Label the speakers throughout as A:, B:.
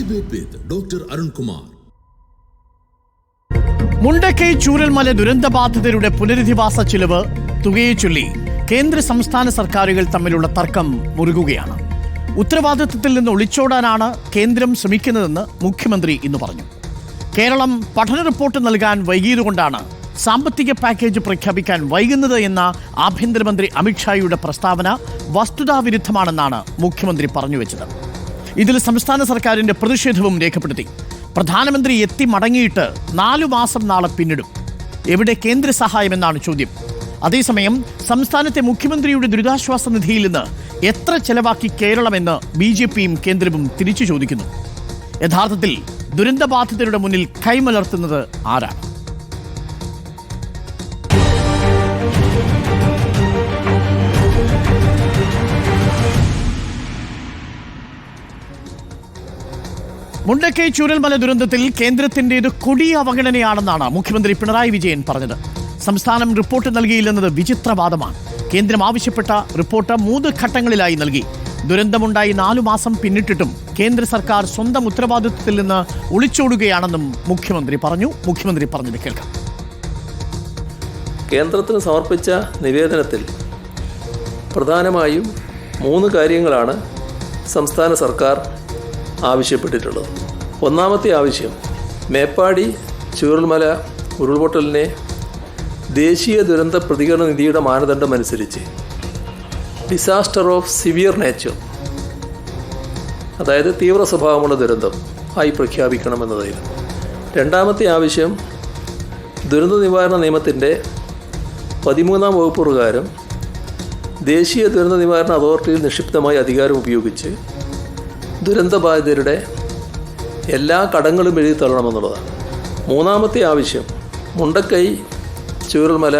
A: Debate with Dr. Arun Kumar.
B: Mundakkai Chooralmala ദുരന്തബാധിതരുടെ പുനരധിവാസ ചിലവ് തുകയെ ചൊല്ലി കേന്ദ്ര സംസ്ഥാന സർക്കാരുകൾ തമ്മിലുള്ള തർക്കം മുറുകുകയാണ്. ഉത്തരവാദിത്വത്തിൽ നിന്ന് ഒളിച്ചോടാനാണ് കേന്ദ്രം ശ്രമിക്കുന്നതെന്ന് മുഖ്യമന്ത്രി ഇന്ന് പറഞ്ഞു. കേരളം പഠന റിപ്പോർട്ട് നൽകാൻ വൈകിയതുകൊണ്ടാണ് സാമ്പത്തിക പാക്കേജ് പ്രഖ്യാപിക്കാൻ വൈകുന്നത് എന്ന ആഭ്യന്തരമന്ത്രി അമിത്ഷായുടെ പ്രസ്താവന വസ്തുതാവിരുദ്ധമാണെന്നാണ് മുഖ്യമന്ത്രി പറഞ്ഞുവെച്ചത്. ഇതിൽ സംസ്ഥാന സർക്കാരിന്റെ പ്രതിഷേധവും രേഖപ്പെടുത്തി. പ്രധാനമന്ത്രി എത്തി മടങ്ങിയിട്ട് 4 മാസം നാളെ പിന്നിടും. എവിടെ കേന്ദ്ര സഹായമെന്നാണ് ചോദ്യം. അതേസമയം സംസ്ഥാനത്തെ മുഖ്യമന്ത്രിയുടെ ദുരിതാശ്വാസ നിധിയിൽ നിന്ന് എത്ര ചെലവാക്കി കേരളമെന്ന് BJPയും കേന്ദ്രവും തിരിച്ചു ചോദിക്കുന്നു. യഥാർത്ഥത്തിൽ ദുരന്തബാധിതരുടെ മുന്നിൽ കൈമലർത്തുന്നത് ആരാണ്? മുണ്ടക്കൈ ചൂരൽമല ദുരന്തത്തിൽ കേന്ദ്രത്തിൻ്റേത് കൊടിയ അവഗണനയാണെന്നാണ് മുഖ്യമന്ത്രി പിണറായി വിജയൻ പറഞ്ഞത്. സംസ്ഥാനം റിപ്പോർട്ട് നൽകിയില്ലെന്നത് വിചിത്രവാദമാണ്. കേന്ദ്രം ആവശ്യപ്പെട്ട റിപ്പോർട്ട് 3 ഘട്ടങ്ങളിലായി നൽകി. ദുരന്തമുണ്ടായി 4 മാസം പിന്നിട്ടിട്ടും കേന്ദ്ര സർക്കാർ സ്വന്തം ഉത്തരവാദിത്വത്തിൽ നിന്ന് ഒളിച്ചോടുകയാണെന്നും മുഖ്യമന്ത്രി പറഞ്ഞു. മുഖ്യമന്ത്രി പറഞ്ഞത് കേൾക്കാം.
C: കേന്ദ്രത്തിന് സമർപ്പിച്ച നിവേദനത്തിൽ പ്രധാനമായും 3 കാര്യങ്ങളാണ് സംസ്ഥാന സർക്കാർ ആവശ്യപ്പെട്ടിട്ടുള്ളത്. ഒന്നാമത്തെ ആവശ്യം, മേപ്പാടി ചൂരൽമല ഉരുൾപൊട്ടലിനെ ദേശീയ ദുരന്ത പ്രതികരണ നിധിയുടെ മാനദണ്ഡമനുസരിച്ച് ഡിസാസ്റ്റർ ഓഫ് സിവിയർ നേച്ചർ, അതായത് തീവ്ര സ്വഭാവമുള്ള ദുരന്തം ആയി പ്രഖ്യാപിക്കണമെന്നതായിരുന്നു. രണ്ടാമത്തെ ആവശ്യം, ദുരന്ത നിവാരണ നിയമത്തിൻ്റെ 13-ാം വകുപ്പ് പ്രകാരം ദേശീയ ദുരന്ത നിവാരണ അതോറിറ്റിയിൽ നിക്ഷിപ്തമായ അധികാരം ഉപയോഗിച്ച് ദുരന്തബാധിതരുടെ എല്ലാ കടങ്ങളും എഴുതി തള്ളണമെന്നുള്ളതാണ്. മൂന്നാമത്തെ ആവശ്യം, മുണ്ടക്കൈ ചൂരൽമല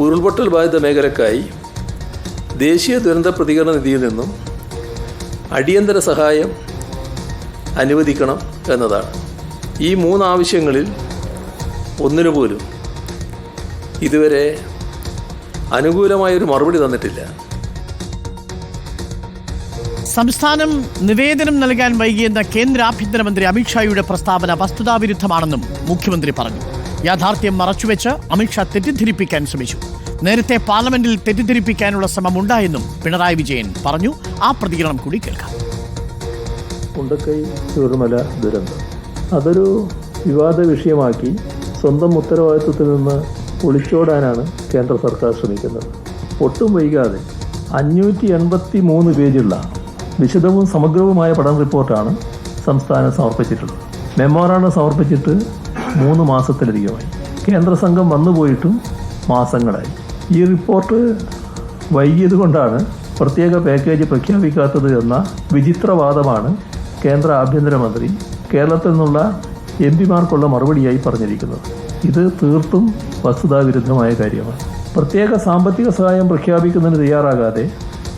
C: ഉരുൾപൊട്ടൽ ബാധിത മേഖലക്കായി ദേശീയ ദുരന്ത പ്രതികരണ നിധിയിൽ നിന്നും അടിയന്തര സഹായം അനുവദിക്കണം എന്നതാണ്. ഈ 3 ആവശ്യങ്ങളിൽ ഒന്നിനുപോലും ഇതുവരെ അനുകൂലമായൊരു മറുപടി തന്നിട്ടില്ല.
B: സംസ്ഥാനം നിവേദനം നൽകാൻ വൈകിയെന്ന കേന്ദ്ര ആഭ്യന്തരമന്ത്രി അമിത്ഷായുടെ പ്രസ്താവന വസ്തുതാവിരുദ്ധമാണെന്നും മുഖ്യമന്ത്രി പറഞ്ഞു. യാഥാർത്ഥ്യം മറച്ചുവെച്ച് അമിത്ഷാ തെറ്റിദ്ധരിപ്പിക്കാൻ ശ്രമിച്ചു. നേരത്തെ പാർലമെന്റിൽ തെറ്റിദ്ധരിപ്പിക്കാനുള്ള ശ്രമം ഉണ്ടായെന്നും പിണറായി വിജയൻ പറഞ്ഞു. ആ പ്രതികരണം കൂടി കേൾക്കാം.
C: മുണ്ടക്കൈ ചൂരൽമല ദുരന്തം അതൊരു വിവാദ വിഷയമാക്കി സ്വന്തം ഉത്തരവാദിത്വത്തിൽ നിന്ന് ഒളിച്ചോടാനാണ് കേന്ദ്ര സർക്കാർ ശ്രമിക്കുന്നത്. ഒട്ടും വൈകാതെ 583 പേജുള്ള വിശദവും സമഗ്രവുമായ പഠന റിപ്പോർട്ടാണ് സംസ്ഥാനം സമർപ്പിച്ചിട്ടുള്ളത്. മെമ്മോറാണ്ടം സമർപ്പിച്ചിട്ട് 3 മാസത്തിലധികമായി. കേന്ദ്ര സംഘം വന്നുപോയിട്ടും മാസങ്ങളായി. ഈ റിപ്പോർട്ട് വൈകിയത് കൊണ്ടാണ് പ്രത്യേക പാക്കേജ് പ്രഖ്യാപിക്കാത്തത് എന്ന വിചിത്രവാദമാണ് കേന്ദ്ര ആഭ്യന്തരമന്ത്രി കേരളത്തിൽ നിന്നുള്ള MP-മാർക്കുള്ള മറുപടിയായി പറഞ്ഞിരിക്കുന്നത്. ഇത് തീർത്തും വസ്തുതാവിരുദ്ധമായ കാര്യമാണ്. പ്രത്യേക സാമ്പത്തിക സഹായം പ്രഖ്യാപിക്കുന്നതിന് തയ്യാറാകാതെ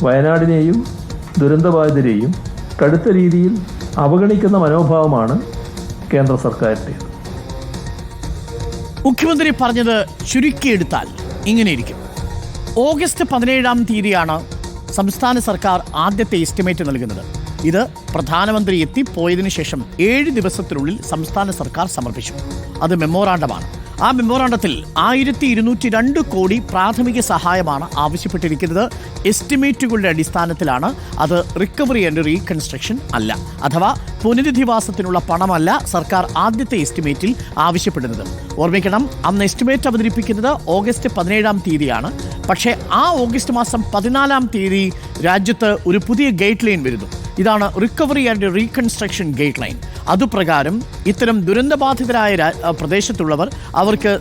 C: വയനാടിനെയും ദുരന്തബാധിതരെയും കടുത്ത രീതിയിൽ അവഗണിക്കുന്ന മനോഭാവമാണ് കേന്ദ്ര സർക്കാരിൻ്റേത്.
B: മുഖ്യമന്ത്രി പറഞ്ഞത് ചുരുക്കിയെടുത്താൽ ഇങ്ങനെയിരിക്കും. ഓഗസ്റ്റ് 17-ാം തീയതിയാണ് സംസ്ഥാന സർക്കാർ ആദ്യത്തെ എസ്റ്റിമേറ്റ് നൽകുന്നത്. ഇത് പ്രധാനമന്ത്രി എത്തിപ്പോയതിനു ശേഷം 7 ദിവസത്തിനുള്ളിൽ സംസ്ഥാന സർക്കാർ സമർപ്പിച്ചു. അത് മെമ്മോറാണ്ടമാണ്. ആ മെമ്മോറാണ്ടത്തിൽ 1202 കോടി പ്രാഥമിക സഹായമാണ് ആവശ്യപ്പെട്ടിരിക്കുന്നത്. എസ്റ്റിമേറ്റുകളുടെ അടിസ്ഥാനത്തിലാണ്. അത് റിക്കവറി ആൻഡ് റീകൺസ്ട്രക്ഷൻ അല്ല, അഥവാ പുനരധിവാസത്തിനുള്ള പണമല്ല സർക്കാർ ആദ്യത്തെ എസ്റ്റിമേറ്റിൽ ആവശ്യപ്പെടുന്നത്. ഓർമ്മിക്കണം, അന്ന് എസ്റ്റിമേറ്റ് അവതരിപ്പിക്കുന്നത് ഓഗസ്റ്റ് 17-ാം തീയതിയാണ്. പക്ഷേ ആ ഓഗസ്റ്റ് മാസം 14-ാം തീയതി രാജ്യത്ത് ഒരു പുതിയ ഗൈഡ് ലൈൻ വരുന്നു. ഇതാണ് recovery and reconstruction guideline. അതുപ്രകാരം ഇത്തരം ദുരന്തബാധിതരായ പ്രദേശത്തുള്ളവർ അവർക്ക്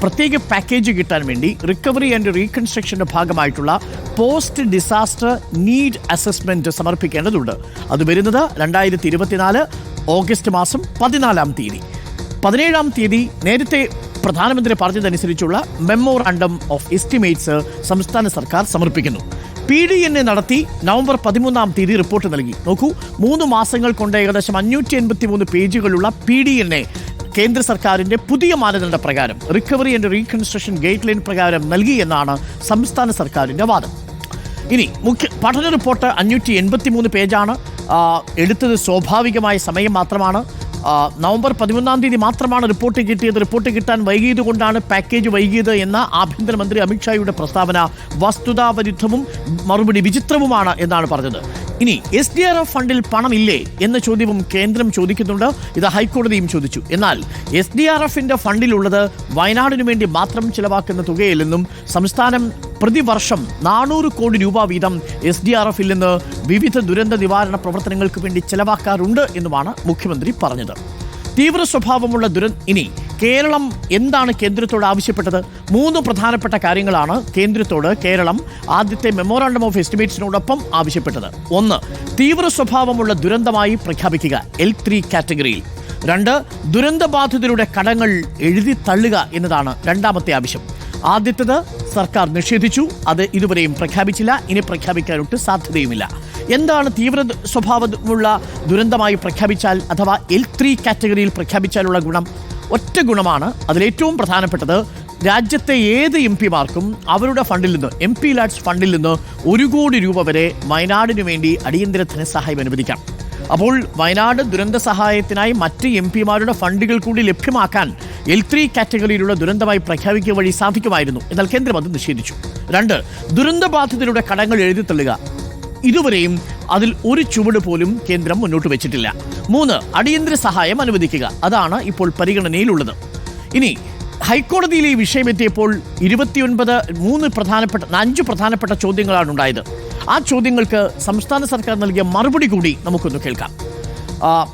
B: പ്രത്യേക പാക്കേജ് കിട്ടാൻ വേണ്ടി റിക്കവറി ആൻഡ് റീകൺസ്ട്രക്ഷൻ്റെ ഭാഗമായിട്ടുള്ള പോസ്റ്റ് ഡിസാസ്റ്റർ നീഡ് അസസ്മെൻറ്റ് സമർപ്പിക്കേണ്ടതുണ്ട്. അത് വരുന്നത് 2024 ഓഗസ്റ്റ് മാസം 14-ാം തീയതി. 17-ാം തീയതി നേരത്തെ പ്രധാനമന്ത്രി പറഞ്ഞതനുസരിച്ചുള്ള മെമ്മോറാണ്ടം ഓഫ് എസ്റ്റിമേറ്റ്സ് സംസ്ഥാന സർക്കാർ സമർപ്പിക്കുന്നു. PDNA നടത്തി നവംബർ 13-ാം തീയതി റിപ്പോർട്ട് നൽകി. നോക്കൂ, 3 മാസങ്ങൾ കൊണ്ട് ഏകദേശം 583 പേജുകളുള്ള PDNA കേന്ദ്ര സർക്കാരിൻ്റെ പുതിയ മാനദണ്ഡ പ്രകാരം recovery and reconstruction guide line പ്രകാരം നൽകി എന്നാണ് സംസ്ഥാന സർക്കാരിൻ്റെ വാദം. ഇനി പഠന റിപ്പോർട്ട് 583 പേജാണ്. എടുത്തത് സ്വാഭാവികമായ സമയം മാത്രമാണ്. നവംബർ 11-ാം തീയതി മാത്രമാണ് റിപ്പോർട്ട് കിട്ടിയത്. റിപ്പോർട്ട് കിട്ടാൻ വൈകിയത് കൊണ്ടാണ് പാക്കേജ് വൈകിയത് എന്ന ആഭ്യന്തരമന്ത്രി അമിത്ഷായുടെ പ്രസ്താവന വസ്തുതാവിരുദ്ധവും മറുപടി വിചിത്രവുമാണ് എന്നാണ് പറഞ്ഞത്. ഇനി SDRF ഫണ്ടിൽ പണമില്ലേ എന്ന ചോദ്യവും കേന്ദ്രം ചോദിക്കുന്നുണ്ട്. ഇത് ഹൈക്കോടതിയും ചോദിച്ചു. എന്നാൽ SDRFിന്റെ ഫണ്ടിലുള്ളത് വയനാടിനു വേണ്ടി മാത്രം ചിലവാക്കുന്ന തുകയില്ലെന്നും സംസ്ഥാനം പ്രതിവർഷം 400 കോടി രൂപ വീതം SDRFിൽ നിന്ന് വിവിധ ദുരന്ത നിവാരണ പ്രവർത്തനങ്ങൾക്ക് വേണ്ടി ചെലവാക്കാറുണ്ട് എന്നുമാണ് മുഖ്യമന്ത്രി പറഞ്ഞത്. തീവ്ര സ്വഭാവമുള്ള ഇനി കേരളം എന്താണ് കേന്ദ്രത്തോട് ആവശ്യപ്പെട്ടത്? 3 പ്രധാനപ്പെട്ട കാര്യങ്ങളാണ് കേന്ദ്രത്തോട് കേരളം ആദ്യത്തെ മെമ്മോറാണ്ടം ഓഫ് എസ്റ്റിമേറ്റ്സിനോടൊപ്പം ആവശ്യപ്പെട്ടത്. 1, തീവ്ര സ്വഭാവമുള്ള ദുരന്തമായി പ്രഖ്യാപിക്കുക L3 കാറ്റഗറിയിൽ. 2, ദുരന്തബാധിതരുടെ കടങ്ങൾ എഴുതി തള്ളുക എന്നതാണ് രണ്ടാമത്തെ ആവശ്യം. ആദ്യത്തേത് സർക്കാർ നിഷേധിച്ചു. അത് ഇതുവരെയും പ്രഖ്യാപിച്ചില്ല. ഇനി പ്രഖ്യാപിക്കാനൊട്ട് സാധ്യതയുമില്ല. എന്താണ് തീവ്ര സ്വഭാവമുള്ള ദുരന്തമായി പ്രഖ്യാപിച്ചാൽ അഥവാ L3 കാറ്റഗറിയിൽ പ്രഖ്യാപിച്ചാലുള്ള ഗുണം? ഒറ്റ ഗുണമാണ്. അതിലേറ്റവും പ്രധാനപ്പെട്ടത് രാജ്യത്തെ ഏത് MP-മാർക്കും അവരുടെ ഫണ്ടിൽ നിന്ന് MP ലാഡ്സ് ഫണ്ടിൽ നിന്ന് 1 കോടി രൂപ വരെ വയനാടിനു വേണ്ടി അടിയന്തര ധനസഹായം അനുവദിക്കാം. അപ്പോൾ വയനാട് ദുരന്ത സഹായത്തിനായി മറ്റ് MP-മാരുടെ ഫണ്ടുകൾ കൂടി ലഭ്യമാക്കാൻ L3 കാറ്റഗറിയിലുള്ള ദുരന്തമായി പ്രഖ്യാപിക്കുക വഴി സാധിക്കുമായിരുന്നു. എന്നാൽ കേന്ദ്രം അത് നിഷേധിച്ചു. 2, ദുരന്തബാധിതരുടെ കടങ്ങൾ എഴുതിത്തള്ളുക. ഇതുവരെയും അതിൽ ഒരു ചുവട് പോലും കേന്ദ്രം മുന്നോട്ട് വെച്ചിട്ടില്ല. 3, അടിയന്തര സഹായം അനുവദിക്കുക. അതാണ് ഇപ്പോൾ പരിഗണനയിലുള്ളത്. ഇനി ഹൈക്കോടതിയിൽ ഈ വിഷയം എത്തിയപ്പോൾ 5 പ്രധാനപ്പെട്ട ചോദ്യങ്ങളാണ് ഉണ്ടായത്. ആ ചോദ്യങ്ങൾക്ക് സംസ്ഥാന സർക്കാർ നൽകിയ മറുപടി കൂടി നമുക്കൊന്ന് കേൾക്കാം.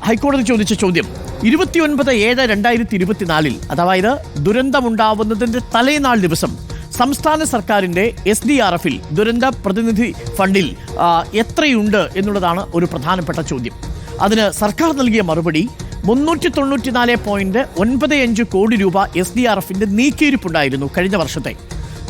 B: ഹൈക്കോടതി ചോദിച്ച ചോദ്യം 29/7/2024 അതായത് ദുരന്തമുണ്ടാവുന്നതിൻ്റെ തലേനാൾ ദിവസം സംസ്ഥാന സർക്കാരിൻ്റെ SDRFിൽ ദുരന്ത പ്രതിനിധി ഫണ്ടിൽ എത്രയുണ്ട് എന്നുള്ളതാണ് ഒരു പ്രധാനപ്പെട്ട ചോദ്യം. അതിന് സർക്കാർ നൽകിയ മറുപടി 394.95 കോടി രൂപ SDRFിൻ്റെ നീക്കിയിരിപ്പുണ്ടായിരുന്നു കഴിഞ്ഞ വർഷത്തെ.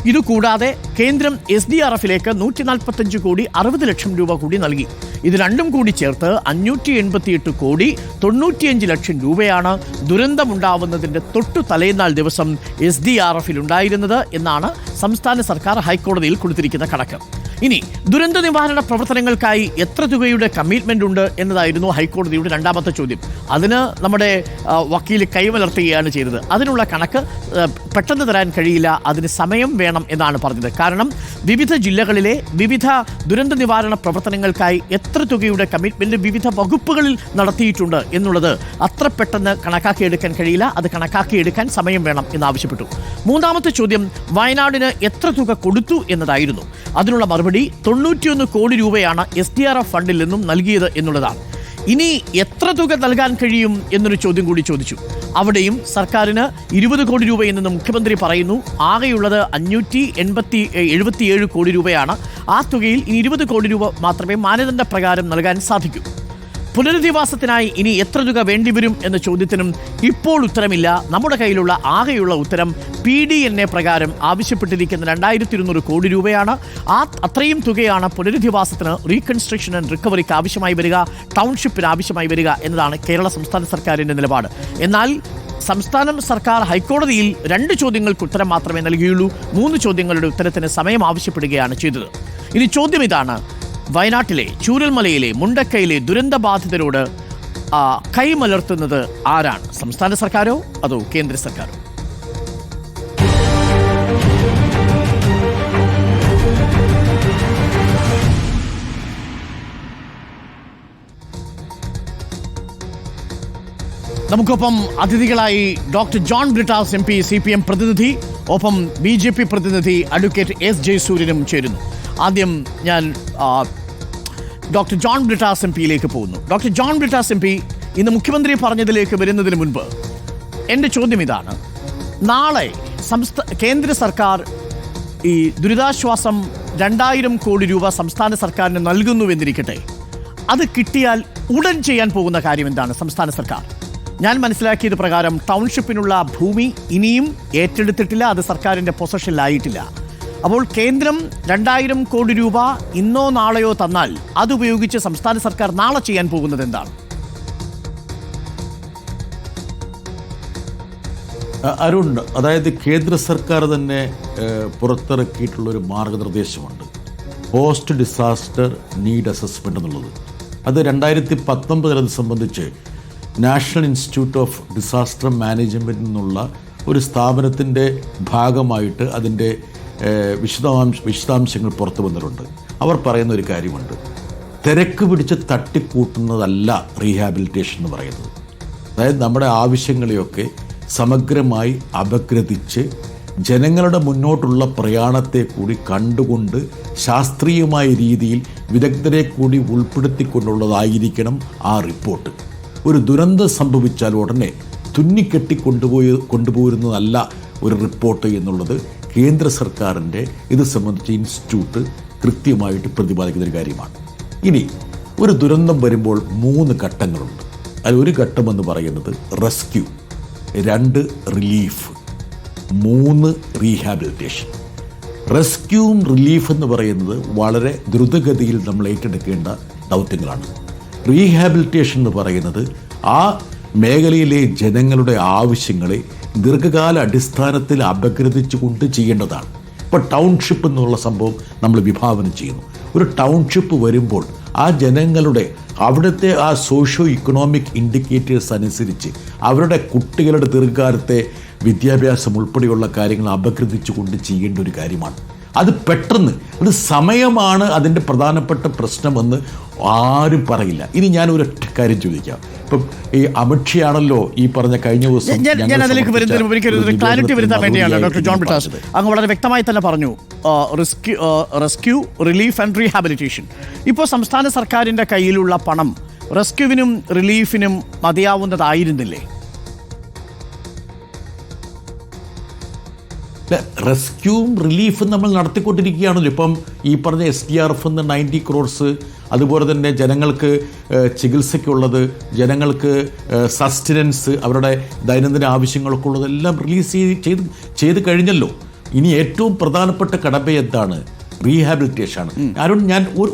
B: ഇതുകൂടാതെ കേന്ദ്രം SDRFിലേക്ക് 145 കോടി 60 ലക്ഷം രൂപ കൂടി നൽകി. ഇത് രണ്ടും കൂടി ചേർത്ത് 588 കോടി 95 ലക്ഷം രൂപയാണ് ദുരന്തമുണ്ടാവുന്നതിൻ്റെ തൊട്ടു തലേന്നാൾ ദിവസം SDRFിൽ ഉണ്ടായിരുന്നത് എന്നാണ് സംസ്ഥാന സർക്കാർ ഹൈക്കോടതിയിൽ കൊടുത്തിരിക്കുന്ന കണക്ക്. ഇനി ദുരന്ത നിവാരണ പ്രവർത്തനങ്ങൾക്കായി എത്ര തുകയുടെ കമ്മിറ്റ്മെന്റ് ഉണ്ട് എന്നതായിരുന്നു ഹൈക്കോടതിയുടെ രണ്ടാമത്തെ ചോദ്യം. അതിന് നമ്മുടെ വക്കീൽ കൈമലർത്തുകയാണ് ചെയ്തത്. അതിനുള്ള കണക്ക് പെട്ടെന്ന് തരാൻ കഴിയില്ല, അതിന് സമയം വേണം എന്നാണ് പറഞ്ഞത്. കാരണം വിവിധ ജില്ലകളിലെ വിവിധ ദുരന്ത നിവാരണ പ്രവർത്തനങ്ങൾക്കായി എത്ര തുകയുടെ കമ്മിറ്റ്മെന്റ് വിവിധ വകുപ്പുകളിൽ നടത്തിയിട്ടുണ്ട് എന്നുള്ളത് അത്ര പെട്ടെന്ന് കണക്കാക്കിയെടുക്കാൻ കഴിയില്ല. അത് കണക്കാക്കിയെടുക്കാൻ സമയം വേണം എന്നാവശ്യപ്പെട്ടു. മൂന്നാമത്തെ ചോദ്യം വയനാടിന് എത്ര തുക കൊടുത്തു എന്നതായിരുന്നു. അതിനുള്ള മറുപടി 91 കോടി രൂപയാണ് SDRF ഫണ്ടിൽ നിന്നും നൽകിയത് എന്നുള്ളതാണ്. ഇനി എത്ര തുക നൽകാൻ കഴിയും എന്നൊരു ചോദ്യം കൂടി ചോദിച്ചു. അവിടെയും സർക്കാരിന് 20 കോടി രൂപയെന്ന് മുഖ്യമന്ത്രി പറയുന്നു. ആകെയുള്ളത് 577 കോടി രൂപയാണ്. ആ തുകയിൽ 20 കോടി രൂപ മാത്രമേ മാനദണ്ഡ പ്രകാരം നൽകാൻ സാധിക്കൂ. പുനരധിവാസത്തിനായി ഇനി എത്ര തുക വേണ്ടിവരും എന്ന ചോദ്യത്തിനും ഇപ്പോൾ ഉത്തരമില്ല. നമ്മുടെ കയ്യിലുള്ള ആകെയുള്ള ഉത്തരം PDNA പ്രകാരം ആവശ്യപ്പെട്ടിരിക്കുന്ന 2200 കോടി രൂപയാണ്. അത്രയും തുകയാണ് പുനരധിവാസത്തിന്, റീകൺസ്ട്രക്ഷൻ ആൻഡ് റിക്കവറിക്ക് ആവശ്യമായി വരിക, ടൗൺഷിപ്പിന് ആവശ്യമായി വരിക എന്നതാണ് കേരള സംസ്ഥാന സർക്കാരിൻ്റെ നിലപാട്. എന്നാൽ സംസ്ഥാന സർക്കാർ ഹൈക്കോടതിയിൽ 2 ചോദ്യങ്ങൾക്ക് ഉത്തരം മാത്രമേ നൽകിയുള്ളൂ. 3 ചോദ്യങ്ങളുടെ ഉത്തരത്തിന് സമയം ആവശ്യപ്പെടുകയാണ് ചെയ്തത്. ഇനി ചോദ്യം ഇതാണ്: വയനാട്ടിലെ ചൂരൽമലയിലെ മുണ്ടക്കയിലെ ദുരന്തബാധിതരോട് കൈമലർത്തുന്നത് ആരാണ്? സംസ്ഥാന സർക്കാരോ അതോ കേന്ദ്ര സർക്കാരോ? നമുക്കൊപ്പം അതിഥികളായി doctor John Brittas MP CPM പ്രതിനിധി, ഒപ്പം BJP പ്രതിനിധി അഡ്വക്കേറ്റ് S ജയസൂര്യനും ചേരുന്നു. ആദ്യം ഞാൻ ഡോക്ടർ ജോൺ ബ്രിട്ടാസ് MPയിലേക്ക് പോകുന്നു. ഡോക്ടർ ജോൺ ബ്രിട്ടാസ് MP, ഇന്ന് മുഖ്യമന്ത്രി പറഞ്ഞതിലേക്ക് വരുന്നതിന് മുൻപ് എൻ്റെ ചോദ്യം ഇതാണ്: നാളെ കേന്ദ്ര സർക്കാർ ഈ ദുരിതാശ്വാസം 2000 കോടി രൂപ സംസ്ഥാന സർക്കാരിന് നൽകുന്നുവെന്നിരിക്കട്ടെ, അത് കിട്ടിയാൽ ഉടൻ ചെയ്യാൻ പോകുന്ന കാര്യം എന്താണ് സംസ്ഥാന സർക്കാർ? ഞാൻ മനസ്സിലാക്കിയത് പ്രകാരം ടൗൺഷിപ്പിനുള്ള ഭൂമി ഇനിയും ഏറ്റെടുത്തിട്ടില്ല, അത് സർക്കാരിൻ്റെ പൊസഷനിലായിട്ടില്ല. അപ്പോൾ കേന്ദ്രം 2000 കോടി രൂപ ഇന്നോ നാളെയോ തന്നാൽ അതുപയോഗിച്ച് സംസ്ഥാന സർക്കാർ നാളെ ചെയ്യാൻ പോകുന്നത് എന്താണ്?
D: അരുൺ, അതായത് കേന്ദ്ര സർക്കാർ തന്നെ പുറത്തിറക്കിയിട്ടുള്ളൊരു മാർഗനിർദ്ദേശമുണ്ട്, പോസ്റ്റ് ഡിസാസ്റ്റർ നീഡ് അസസ്മെൻ്റ് എന്നുള്ളത്. അത് 2019 അത് സംബന്ധിച്ച് national institute of disaster management എന്നുള്ള ഒരു സ്ഥാപനത്തിൻ്റെ ഭാഗമായിട്ട് അതിൻ്റെ വിശദാംശങ്ങൾ പുറത്തു വന്നിട്ടുണ്ട്. അവർ പറയുന്ന ഒരു കാര്യമുണ്ട്, തിരക്ക് പിടിച്ച് തട്ടിക്കൂട്ടുന്നതല്ല റീഹാബിലിറ്റേഷൻ എന്ന് പറയുന്നത്. അതായത് നമ്മുടെ ആവശ്യങ്ങളെയൊക്കെ സമഗ്രമായി അപഗ്രഥിച്ച് ജനങ്ങളുടെ മുന്നോട്ടുള്ള പ്രയാണത്തെ കൂടി കണ്ടുകൊണ്ട് ശാസ്ത്രീയമായ രീതിയിൽ വിദഗ്ധരെ കൂടി ഉൾപ്പെടുത്തിക്കൊണ്ടുള്ളതായിരിക്കണം ആ റിപ്പോർട്ട്. ഒരു ദുരന്തം സംഭവിച്ചാൽ ഉടനെ തുന്നിക്കെട്ടി കൊണ്ടുപോരുന്നതല്ല ഒരു റിപ്പോർട്ട് എന്നുള്ളത് കേന്ദ്ര സർക്കാരിൻ്റെ ഇത് സംബന്ധിച്ച് ഇൻസ്റ്റിറ്റ്യൂട്ട് കൃത്യമായിട്ട് പ്രതിപാദിക്കുന്നൊരു കാര്യമാണ്. ഇനി ഒരു ദുരന്തം വരുമ്പോൾ 3 ഘട്ടങ്ങളുണ്ട്. അതിലൊരു ഘട്ടമെന്ന് പറയുന്നത് റെസ്ക്യൂ, 2 റിലീഫ്, 3 റീഹാബിലിറ്റേഷൻ. റെസ്ക്യൂവും റിലീഫ് എന്ന് പറയുന്നത് വളരെ ദ്രുതഗതിയിൽ നമ്മൾ ഏറ്റെടുക്കേണ്ട ദൗത്യങ്ങളാണ്. റീഹാബിലിറ്റേഷൻ എന്ന് പറയുന്നത് ആ മേഖലയിലെ ജനങ്ങളുടെ ആവശ്യങ്ങളെ ദീർഘകാല അടിസ്ഥാനത്തിൽ അപഗ്രഥിച്ചുകൊണ്ട് ചെയ്യേണ്ടതാണ്. ഇപ്പോൾ ടൗൺഷിപ്പ് എന്നുള്ള സംഭവം നമ്മൾ വിഭാവനം ചെയ്യുന്നു. ഒരു ടൗൺഷിപ്പ് വരുമ്പോൾ ആ ജനങ്ങളുടെ അവിടുത്തെ ആ സോഷ്യോ ഇക്കണോമിക് ഇൻഡിക്കേറ്റേഴ്സ് അനുസരിച്ച് അവരുടെ കുട്ടികളുടെ ദീർഘകാലത്തെ വിദ്യാഭ്യാസം ഉൾപ്പെടെയുള്ള കാര്യങ്ങൾ അപഗ്രഥിച്ചുകൊണ്ട് ചെയ്യേണ്ട ഒരു കാര്യമാണ്. അത് പെട്ടെന്ന്, അത് സമയമാണ് അതിൻ്റെ പ്രധാനപ്പെട്ട പ്രശ്നമെന്ന് ആരും പറയില്ല. ഇനി ഞാൻ ഒരൊറ്റ കാര്യം ചോദിക്കാം. ഇപ്പം ഈ അമിത്ഷയാണല്ലോ ഈ പറഞ്ഞ കഴിഞ്ഞ ദിവസം
B: ഞാൻ അതിലേക്ക് വരുന്നതിന് മുമ്പ് എനിക്കൊരു ക്ലാരിറ്റി വരുത്താൻ വേണ്ടിയാണ് ഡോക്ടർ ജോൺ ബ്രിട്ടാസ് അങ്ങ് വളരെ വ്യക്തമായി തന്നെ പറഞ്ഞു റെസ്ക്യൂ, റിലീഫ് ആൻഡ് റീഹാബിലിറ്റേഷൻ. ഇപ്പോൾ സംസ്ഥാന സർക്കാരിൻ്റെ കയ്യിലുള്ള പണം റെസ്ക്യൂവിനും റിലീഫിനും മതിയാവുന്നതായിരുന്നില്ലേ?
D: റെസ്ക്യൂവും റിലീഫും നമ്മൾ നടത്തിക്കൊണ്ടിരിക്കുകയാണല്ലോ. ഇപ്പം ഈ പറഞ്ഞ SDRF 90 crores, അതുപോലെ തന്നെ ജനങ്ങൾക്ക് ചികിത്സയ്ക്കുള്ളത്, ജനങ്ങൾക്ക് സസ്റ്റനൻസ്, അവരുടെ ദൈനംദിന ആവശ്യങ്ങൾക്കുള്ളതെല്ലാം റിലീസ് ചെയ്ത് കഴിഞ്ഞല്ലോ. ഇനി ഏറ്റവും പ്രധാനപ്പെട്ട കടമ എന്താണ്? റീഹാബിലിറ്റേഷനാണ്. അരുൺ,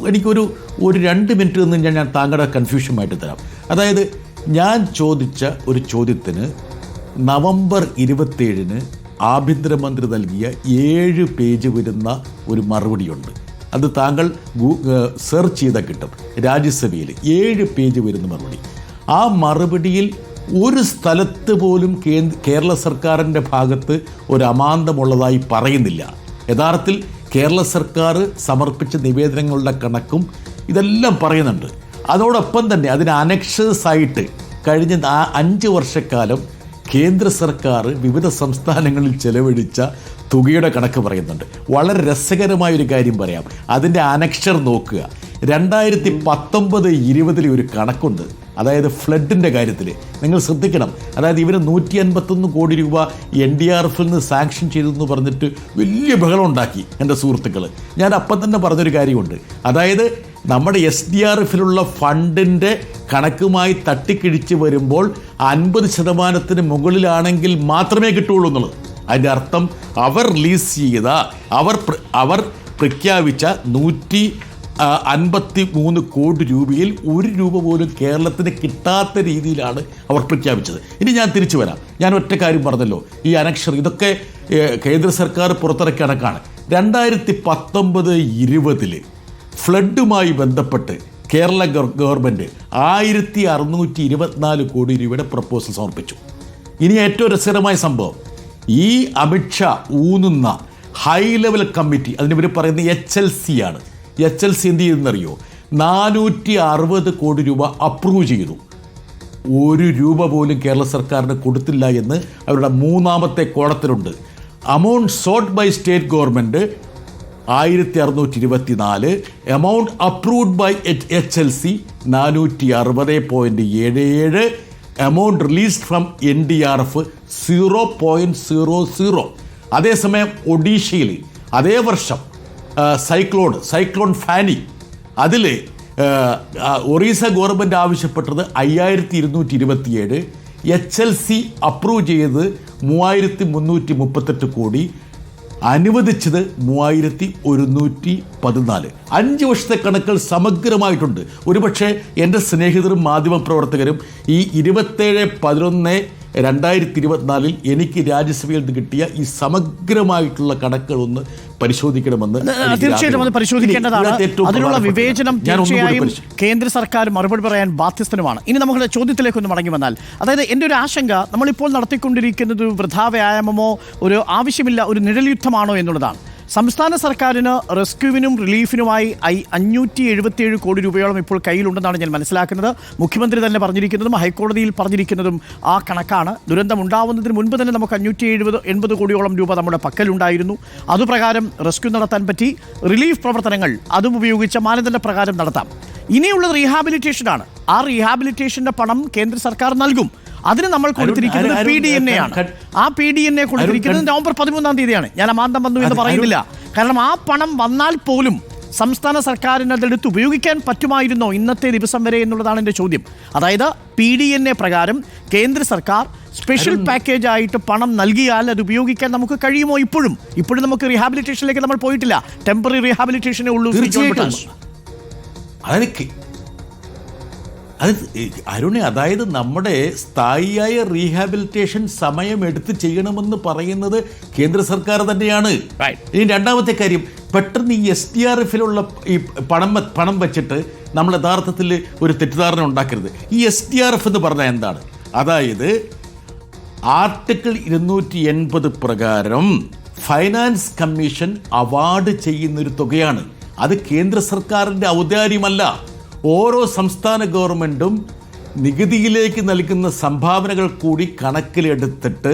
D: എനിക്കൊരു 2 മിനിറ്റ് നിന്ന് ഞാൻ താങ്കളുടെ കൺഫ്യൂഷൻ മാറ്റി തരാം. അതായത് ഞാൻ ചോദിച്ച ഒരു ചോദ്യത്തിന് നവംബർ 27 ആഭ്യന്തരമന്ത്രി നൽകിയ 7 പേജ് വരുന്ന ഒരു മറുപടിയുണ്ട്. അത് താങ്കൾ സെർച്ച് ചെയ്താൽ കിട്ടും. രാജ്യസഭയിൽ 7 പേജ് വരുന്ന മറുപടി. ആ മറുപടിയിൽ ഒരു സ്ഥലത്ത് പോലും കേരള സർക്കാരിൻ്റെ ഭാഗത്ത് ഒരു അമാന്തമുള്ളതായി പറയുന്നില്ല. യഥാർത്ഥത്തിൽ കേരള സർക്കാർ സമർപ്പിച്ച നിവേദനങ്ങളുടെ കണക്കും ഇതെല്ലാം പറയുന്നുണ്ട്. അതോടൊപ്പം തന്നെ അതിന് അനക്ഷസായിട്ട് കഴിഞ്ഞ 5 വർഷക്കാലം കേന്ദ്ര സർക്കാർ വിവിധ സംസ്ഥാനങ്ങളിൽ ചെലവഴിച്ച തുകയുടെ കണക്ക് പറയുന്നുണ്ട്. വളരെ രസകരമായൊരു കാര്യം പറയാം. അതിൻ്റെ അനക്ഷർ നോക്കുക. 2019-20 ഒരു കണക്കുണ്ട്. അതായത് ഫ്ലഡിൻ്റെ കാര്യത്തിൽ നിങ്ങൾ ശ്രദ്ധിക്കണം. അതായത് ഇവർ 151 കോടി രൂപ NDRF നിന്ന് സാങ്ഷൻ ചെയ്തു എന്ന് പറഞ്ഞിട്ട് വലിയ ബഹളം ഉണ്ടാക്കി എൻ്റെ സുഹൃത്തുക്കൾ. ഞാൻ അപ്പം തന്നെ പറഞ്ഞൊരു കാര്യമുണ്ട്. അതായത് നമ്മുടെ SDRF ഫണ്ടിൻ്റെ കണക്കുമായി തട്ടിക്കിഴിച്ച് വരുമ്പോൾ 50% മുകളിലാണെങ്കിൽ മാത്രമേ കിട്ടുകയുള്ളൂ എന്നുള്ളത്. അതിൻ്റെ അർത്ഥം അവർ റിലീസ് ചെയ്ത, അവർ പ്രഖ്യാപിച്ച 153 കോടി രൂപയിൽ 1 രൂപ പോലും കേരളത്തിന് കിട്ടാത്ത രീതിയിലാണ് അവർ പ്രഖ്യാപിച്ചത്. ഇനി ഞാൻ തിരിച്ചു വരാം. ഞാൻ ഒറ്റ കാര്യം പറഞ്ഞല്ലോ, ഈ അനക്ഷർ ഇതൊക്കെ കേന്ദ്ര സർക്കാർ പുറത്തിറക്കിയ കണക്കാണ്. 2019-20 ഫ്ലഡുമായി ബന്ധപ്പെട്ട് കേരള ഗവൺമെൻറ് 1624 കോടി രൂപയുടെ പ്രപ്പോസൽ സമർപ്പിച്ചു. ഇനി ഏറ്റവും രസകരമായ സംഭവം, ഈ അമിത്ഷാ ഊന്നുന്ന ഹൈ ലെവൽ കമ്മിറ്റി, അതിനിവർ പറയുന്ന HLC ആണ്. HLC എന്ത് ചെയ്തെന്നറിയോ? 460 കോടി രൂപ അപ്രൂവ് ചെയ്തു. 1 രൂപ പോലും കേരള സർക്കാരിന് കൊടുത്തില്ല എന്ന് അവരുടെ 3ാമത്തെ കോളത്തിലുണ്ട്. Amount sought by state government 1624, amount approved by HLC 460.77, amount released from NDRF 0.00. അതേസമയം ഒഡീഷയിൽ അതേ വർഷം സൈക്ലോൺ ഫാനി, അതിൽ ഒറീസ ഗവൺമെൻറ് ആവശ്യപ്പെട്ടത് 5227, HLC അപ്രൂവ് ചെയ്തത് 3338 കോടി, അനുവദിച്ചത് 3114. 5 വർഷത്തെ കണക്കുകൾ സമഗ്രമായിട്ടുണ്ട്. ഒരുപക്ഷെ എൻ്റെ സ്നേഹിതരും മാധ്യമപ്രവർത്തകരും ഈ 27/11/2024 എനിക്ക് രാജ്യസഭയിൽ നിന്ന് കിട്ടിയ ഈ സമഗ്രമായിട്ടുള്ള കണക്കുകൾ ഒന്ന് പരിശോധിക്കണമെന്ന്
B: തീർച്ചയായിട്ടും അത് പരിശോധിക്കേണ്ടതാണ്. അതിനുള്ള വിവേചനം തീർച്ചയായും കേന്ദ്ര സർക്കാർ മറുപടി പറയാൻ ബാധ്യസ്ഥനുമാണ്. ഇനി നമ്മുടെ ചോദ്യത്തിലേക്കൊന്ന് മടങ്ങി വന്നാൽ, അതായത് എൻ്റെ ഒരു ആശങ്ക, നമ്മളിപ്പോൾ നടത്തിക്കൊണ്ടിരിക്കുന്നത് വൃഥാ വ്യായാമമോ ഒരു ആവശ്യമില്ല ഒരു നിഴൽ യുദ്ധമാണോ എന്നുള്ളതാണ്. സംസ്ഥാന സർക്കാരിന് റെസ്ക്യൂവിനും റിലീഫിനുമായി 577 കോടി രൂപയോളം ഇപ്പോൾ കയ്യിലുണ്ടെന്നാണ് ഞാൻ മനസ്സിലാക്കുന്നത്. മുഖ്യമന്ത്രി തന്നെ പറഞ്ഞിരിക്കുന്നതും ഹൈക്കോടതിയിൽ പറഞ്ഞിരിക്കുന്നതും ആ കണക്കാണ്. ദുരന്തം ഉണ്ടാവുന്നതിന് മുൻപ് തന്നെ നമുക്ക് 580 കോടിയോളം രൂപ നമ്മുടെ പക്കലുണ്ടായിരുന്നു. അതുപ്രകാരം റെസ്ക്യൂ നടത്താൻ പറ്റി. റിലീഫ് പ്രവർത്തനങ്ങൾ അതും ഉപയോഗിച്ച മാനദണ്ഡ പ്രകാരം നടത്താം. ഇനിയുള്ളത് റീഹാബിലിറ്റേഷനാണ്. ആ റീഹാബിലിറ്റേഷന്റെ പണം കേന്ദ്ര സർക്കാർ നൽകും. അതിന് നമ്മൾ കൊടുത്തിരിക്കുന്നത് PDNA ആണ്. ആ PDNA കൊടുത്തിരിക്കുന്നത് നവംബർ 13-ാം തീയതിയാണ്. ഞാൻ അമാന്തം വന്നു എന്ന് പറയുന്നില്ല. കാരണം ആ പണം വന്നാൽ പോലും സംസ്ഥാന സർക്കാരിന് അതെടുത്ത് ഉപയോഗിക്കാൻ പറ്റുമായിരുന്നോ ഇന്നത്തെ ദിവസം വരെ എന്നുള്ളതാണ് എൻ്റെ ചോദ്യം. അതായത് PDNA പ്രകാരം കേന്ദ്ര സർക്കാർ സ്പെഷ്യൽ പാക്കേജ് ആയിട്ട് പണം നൽകിയാൽ അത് ഉപയോഗിക്കാൻ നമുക്ക് കഴിയുമോ? ഇപ്പോഴും നമുക്ക് റീഹാബിലിറ്റേഷനിലേക്ക് നമ്മൾ പോയിട്ടില്ല. ടെമ്പററി റീഹാബിലിറ്റേഷനേ ഉള്ളൂ.
D: അരുണെ, അതായത് നമ്മുടെ സ്ഥായിയായ റീഹാബിലിറ്റേഷൻ സമയമെടുത്ത് ചെയ്യണമെന്ന് പറയുന്നത് കേന്ദ്ര സർക്കാർ തന്നെയാണ്. ഇനി രണ്ടാമത്തെ കാര്യം, പെട്ടെന്ന് ഈ SDRFിലുള്ള ഈ പണം വെച്ചിട്ട് നമ്മൾ യഥാർത്ഥത്തിൽ ഒരു തെറ്റിദ്ധാരണ ഉണ്ടാക്കരുത്. ഈ SDRF എന്ന് പറഞ്ഞാൽ എന്താണ്? അതായത് ആർട്ടിക്കിൾ 280 പ്രകാരം ഫൈനാൻസ് കമ്മീഷൻ അവാർഡ് ചെയ്യുന്നൊരു തുകയാണ്. അത് കേന്ദ്ര സർക്കാരിൻ്റെ ഔദാര്യമല്ല. ഓരോ സംസ്ഥാന ഗവൺമെൻറ്റും നികുതിയിലേക്ക് നൽകുന്ന സംഭാവനകൾ കൂടി കണക്കിലെടുത്തിട്ട്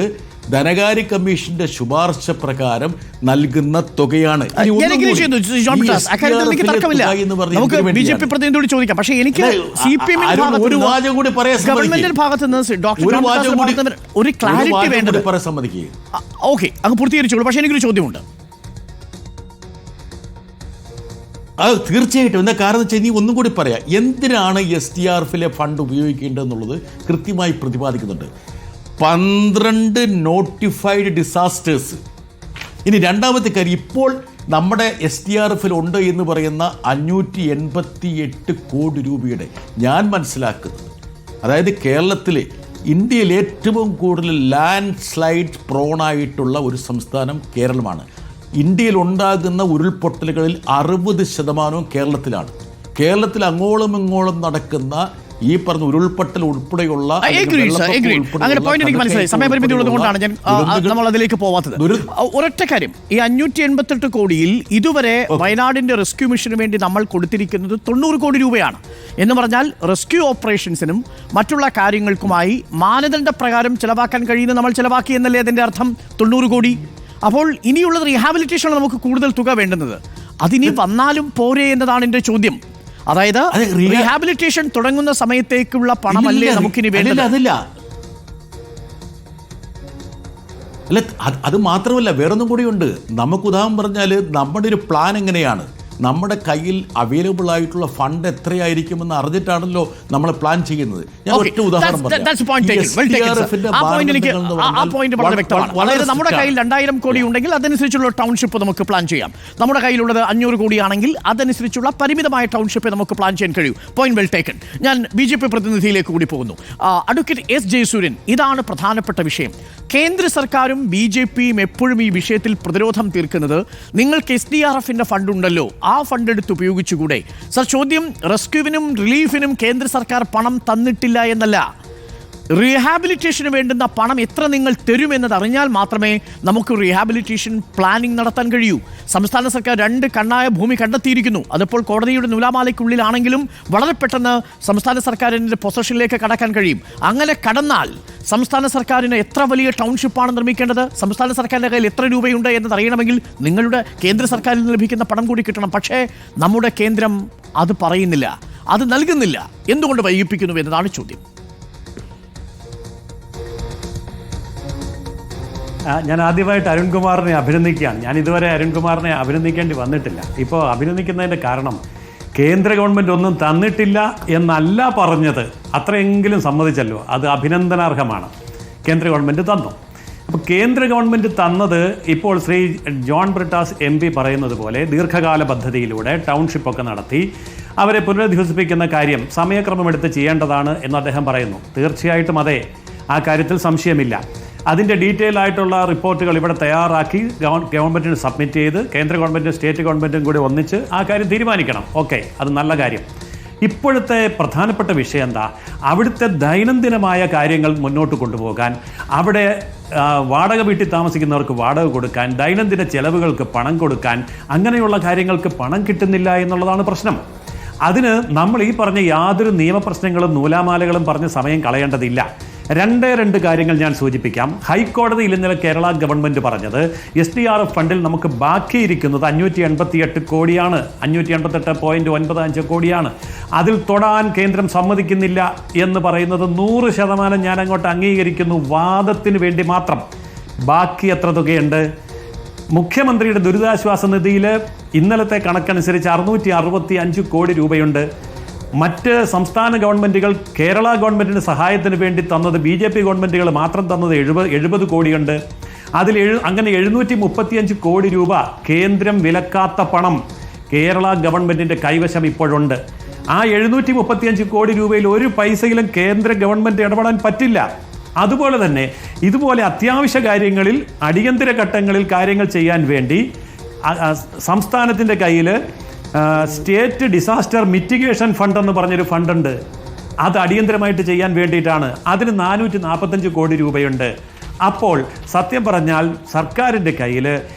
D: ധനകാര്യ കമ്മീഷന്റെ ശുപാർശ പ്രകാരം നൽകുന്ന തുകയാണ്.
B: BJP പ്രതിനിധിയോട് ചോദിക്കാം. പക്ഷേ എനിക്ക്
D: ഒരു വാചകം കൂടി പറയാൻ
B: ഒരു ക്ലാരിറ്റി വേണ്ടത്.
D: സമ്മതിക്കുക.
B: ഓക്കെ, അങ്ങ് പൂർത്തീകരിച്ചോളൂ. പക്ഷേ എനിക്കൊരു ചോദ്യമുണ്ട്.
D: അത് തീർച്ചയായിട്ടും. എന്താ കാരണം വെച്ചാൽ നീ ഒന്നും കൂടി പറയാം, എന്തിനാണ് SDRFിലെ ഫണ്ട് ഉപയോഗിക്കേണ്ടതെന്നുള്ളത് കൃത്യമായി പ്രതിപാദിക്കുന്നുണ്ട്. 12 നോട്ടിഫൈഡ് ഡിസാസ്റ്റേഴ്സ്. ഇനി രണ്ടാമത്തെ കാര്യം, ഇപ്പോൾ നമ്മുടെ SDRFിൽ ഉണ്ട് എന്ന് പറയുന്ന 588 കോടി രൂപയുടെ ഞാൻ മനസ്സിലാക്കുന്നത്, അതായത് കേരളത്തിലെ ഇന്ത്യയിൽ ഏറ്റവും കൂടുതൽ ലാൻഡ് സ്ലൈഡ് പ്രോണായിട്ടുള്ള ഒരു സംസ്ഥാനം കേരളമാണ്. ഇന്ത്യയിൽ ഉണ്ടാകുന്ന ഉരുൾപൊട്ടലുകളിൽ 60% കേരളത്തിലാണ്. കേരളത്തിൽ അങ്ങോളം ഇങ്ങോളം നടക്കുന്ന ഈ പറഞ്ഞ ഉരുൾപൊട്ടൽ ഉൾപ്പെടെയുള്ള
B: സമയപരിമിതി ഉള്ളതുകൊണ്ടാണ് നമ്മൾ അതിലേക്ക് പോവാത്തത്. ഒരൊറ്റ കാര്യം, ഈ 588 കോടിയിൽ ഇതുവരെ വയനാടിന്റെ റെസ്ക്യൂ മിഷന് വേണ്ടി നമ്മൾ കൊടുത്തിരിക്കുന്നത് 90 കോടി രൂപയാണ്. എന്ന് പറഞ്ഞാൽ റെസ്ക്യൂ ഓപ്പറേഷൻസിനും മറ്റുള്ള കാര്യങ്ങൾക്കുമായി മാനദണ്ഡ പ്രകാരം ചെലവാക്കാൻ കഴിയുന്ന നമ്മൾ ചെലവാക്കി എന്നല്ലേ അതിന്റെ അർത്ഥം? 90 കോടി. അപ്പോൾ ഇനിയുള്ളത് റീഹാബിലിറ്റേഷനാണ് നമുക്ക് കൂടുതൽ തുക വേണ്ടുന്നത്. അതിനി വന്നാലും പോരെ എന്നതാണ് എൻ്റെ ചോദ്യം. അതായത് റീഹാബിലിറ്റേഷൻ തുടങ്ങുന്ന സമയത്തേക്കുള്ള പണമല്ലേ നമുക്കിനി വേണ്ടത്?
D: അല്ല, അത് മാത്രമല്ല, വേറൊന്നും കൂടിയുണ്ട്. നമുക്ക് ഉദാഹരണം പറഞ്ഞാൽ നമ്മുടെ ഒരു പ്ലാൻ എങ്ങനെയാണ്, നമ്മുടെ കയ്യിൽ അവൈലബിൾ ആയിട്ടുള്ള ഫണ്ട് എത്രയായിരിക്കുമെന്ന് അറിഞ്ഞിട്ടാണല്ലോ നമ്മൾ പ്ലാൻ ചെയ്യുന്നത്. ഞാൻ ഒറ്റ ഉദാഹരണം
B: അതായത് നമ്മുടെ കയ്യിൽ 2000 കോടി ഉണ്ടെങ്കിൽ അതനുസരിച്ചുള്ള ടൗൺഷിപ്പ് നമുക്ക് പ്ലാൻ ചെയ്യാം. നമ്മുടെ കയ്യിലുള്ളത് 500 കോടിയാണെങ്കിൽ അതനുസരിച്ചുള്ള പരിമിതമായ ടൗൺഷിപ്പ് നമുക്ക് പ്ലാൻ ചെയ്യാൻ കഴിയും. Point well taken. ഞാൻ BJP പ്രതിനിധിയിലേക്ക് കൂടി പോകുന്നു. Advocate S. ജയസൂര്യൻ, ഇതാണ് പ്രധാനപ്പെട്ട വിഷയം. കേന്ദ്ര സർക്കാരും BJPയും എപ്പോഴും ഈ വിഷയത്തിൽ പ്രതിരോധം തീർക്കുന്നത് നിങ്ങൾക്ക് SDRFിന്റെ ഫണ്ട് ഉണ്ടല്ലോ, ആ ഫണ്ട് എടുത്ത് ഉപയോഗിച്ചുകൂടെ? സർ, ചോദ്യം റെസ്ക്യൂവിനും റിലീഫിനും കേന്ദ്ര സർക്കാർ പണം തന്നിട്ടില്ല എന്നല്ല. റീഹാബിലിറ്റേഷന് വേണ്ടുന്ന പണം എത്ര നിങ്ങൾ തരുമെന്നത് അറിഞ്ഞാൽ മാത്രമേ നമുക്ക് റീഹാബിലിറ്റേഷൻ പ്ലാനിംഗ് നടത്താൻ കഴിയൂ. സംസ്ഥാന സർക്കാർ 2 കണ്ണായ ഭൂമി കണ്ടെത്തിയിരിക്കുന്നു. അതിപ്പോൾ കോടതിയുടെ നൂലാമാലയ്ക്കുള്ളിലാണെങ്കിലും വളരെ പെട്ടെന്ന് സംസ്ഥാന സർക്കാരിൻ്റെ പൊസഷനിലേക്ക് കടക്കാൻ കഴിയും. അങ്ങനെ കടന്നാൽ സംസ്ഥാന സർക്കാരിന് എത്ര വലിയ ടൗൺഷിപ്പാണ് നിർമ്മിക്കേണ്ടത്, സംസ്ഥാന സർക്കാരിൻ്റെ കയ്യിൽ എത്ര രൂപയുണ്ട് എന്നതറിയണമെങ്കിൽ നിങ്ങളുടെ കേന്ദ്ര സർക്കാരിൽ നിന്ന് ലഭിക്കുന്ന പണം കൂടി കിട്ടണം. പക്ഷേ നമ്മുടെ കേന്ദ്രം അത് പറയുന്നില്ല, അത് നൽകുന്നില്ല. എന്തുകൊണ്ട് വൈകിപ്പിക്കുന്നു എന്നതാണ് ചോദ്യം.
E: ഞാൻ ആദ്യമായിട്ട് അരുൺകുമാറിനെ അഭിനന്ദിക്കുകയാണ്. ഞാൻ ഇതുവരെ അരുൺകുമാറിനെ അഭിനന്ദിക്കേണ്ടി വന്നിട്ടില്ല. ഇപ്പോൾ അഭിനന്ദിക്കുന്നതിൻ്റെ കാരണം കേന്ദ്ര ഗവൺമെൻറ് ഒന്നും തന്നിട്ടില്ല എന്നല്ല പറഞ്ഞത്, അത്രയെങ്കിലും സമ്മതിച്ചല്ലോ, അത് അഭിനന്ദനാർഹമാണ്. കേന്ദ്ര ഗവൺമെൻറ് തന്നു. അപ്പോൾ കേന്ദ്ര ഗവൺമെൻറ് തന്നത് ഇപ്പോൾ ശ്രീ ജോൺ ബ്രിട്ടാസ് MP പറയുന്നത് പോലെ ദീർഘകാല പദ്ധതിയിലൂടെ ടൗൺഷിപ്പൊക്കെ നടത്തി അവരെ പുനരധിവസിപ്പിക്കുന്ന കാര്യം സമയക്രമമെടുത്ത് ചെയ്യേണ്ടതാണ് എന്ന് അദ്ദേഹം പറയുന്നു. തീർച്ചയായിട്ടും അതെ, ആ കാര്യത്തിൽ സംശയമില്ല. അതിൻ്റെ ഡീറ്റെയിൽ ആയിട്ടുള്ള റിപ്പോർട്ടുകൾ ഇവിടെ തയ്യാറാക്കി ഗവൺമെൻറ്റിന് സബ്മിറ്റ് ചെയ്ത് കേന്ദ്ര ഗവൺമെൻറ്റും സ്റ്റേറ്റ് ഗവൺമെൻറ്റും കൂടി ഒന്നിച്ച് ആ കാര്യം തീരുമാനിക്കണം. ഓക്കെ, അത് നല്ല കാര്യം. ഇപ്പോഴത്തെ പ്രധാനപ്പെട്ട വിഷയം എന്താ? അവിടുത്തെ ദൈനംദിനമായ കാര്യങ്ങൾ മുന്നോട്ട് കൊണ്ടുപോകാൻ, അവിടെ വാടക വീട്ടിൽ താമസിക്കുന്നവർക്ക് വാടക കൊടുക്കാൻ, ദൈനംദിന ചെലവുകൾക്ക് പണം കൊടുക്കാൻ, അങ്ങനെയുള്ള കാര്യങ്ങൾക്ക് പണം കിട്ടുന്നില്ല എന്നുള്ളതാണ് പ്രശ്നം. അതിന് നമ്മൾ ഈ പറഞ്ഞ യാതൊരു നിയമപ്രശ്നങ്ങളും നൂലാമാലകളും പറഞ്ഞ് സമയം കളയേണ്ടതില്ല. രണ്ട് കാര്യങ്ങൾ ഞാൻ സൂചിപ്പിക്കാം. ഹൈക്കോടതിയിൽ ഇന്നലെ കേരള ഗവൺമെൻറ് പറഞ്ഞത് SDRF ഫണ്ടിൽ നമുക്ക് ബാക്കിയിരിക്കുന്നത് 588 കോടിയാണ്, 588.95 കോടിയാണ്. അതിൽ തൊടാൻ കേന്ദ്രം സമ്മതിക്കുന്നില്ല എന്ന് പറയുന്നത് 100% ഞാൻ അങ്ങോട്ട് അംഗീകരിക്കുന്നു. വാദത്തിന് വേണ്ടി മാത്രം. ബാക്കി എത്ര തുകയുണ്ട്? മുഖ്യമന്ത്രിയുടെ ദുരിതാശ്വാസ നിധിയിൽ ഇന്നലത്തെ കണക്കനുസരിച്ച് 665 കോടി രൂപയുണ്ട്. മറ്റ് സംസ്ഥാന ഗവൺമെൻറ്റുകൾ കേരള ഗവൺമെൻറ്റിന് സഹായത്തിന് വേണ്ടി തന്നത്, BJP ഗവൺമെൻറ്റുകൾ മാത്രം തന്നത് 70 കോടിയുണ്ട്. അതിൽ അങ്ങനെ 735 കോടി രൂപ കേന്ദ്രം വിലക്കാത്ത പണം കേരള ഗവൺമെൻറ്റിൻ്റെ കൈവശം ഇപ്പോഴുണ്ട്. ആ 735 കോടി രൂപയിൽ ഒരു പൈസയിലും കേന്ദ്ര ഗവൺമെൻറ് ഇടപെടാൻ പറ്റില്ല. അതുപോലെ തന്നെ ഇതുപോലെ അത്യാവശ്യ കാര്യങ്ങളിൽ, അടിയന്തര ഘട്ടങ്ങളിൽ കാര്യങ്ങൾ ചെയ്യാൻ വേണ്ടി സംസ്ഥാനത്തിൻ്റെ കയ്യിൽ സ്റ്റേറ്റ് ഡിസാസ്റ്റർ മിറ്റിഗേഷൻ ഫണ്ട് എന്ന് പറഞ്ഞൊരു ഫണ്ടുണ്ട്. അത് അടിയന്തരമായിട്ട് ചെയ്യാൻ വേണ്ടിയിട്ടാണ്. അതിന് 445 കോടി രൂപയുണ്ട്. അപ്പോൾ സത്യം പറഞ്ഞാൽ സർക്കാരിൻ്റെ കയ്യിൽ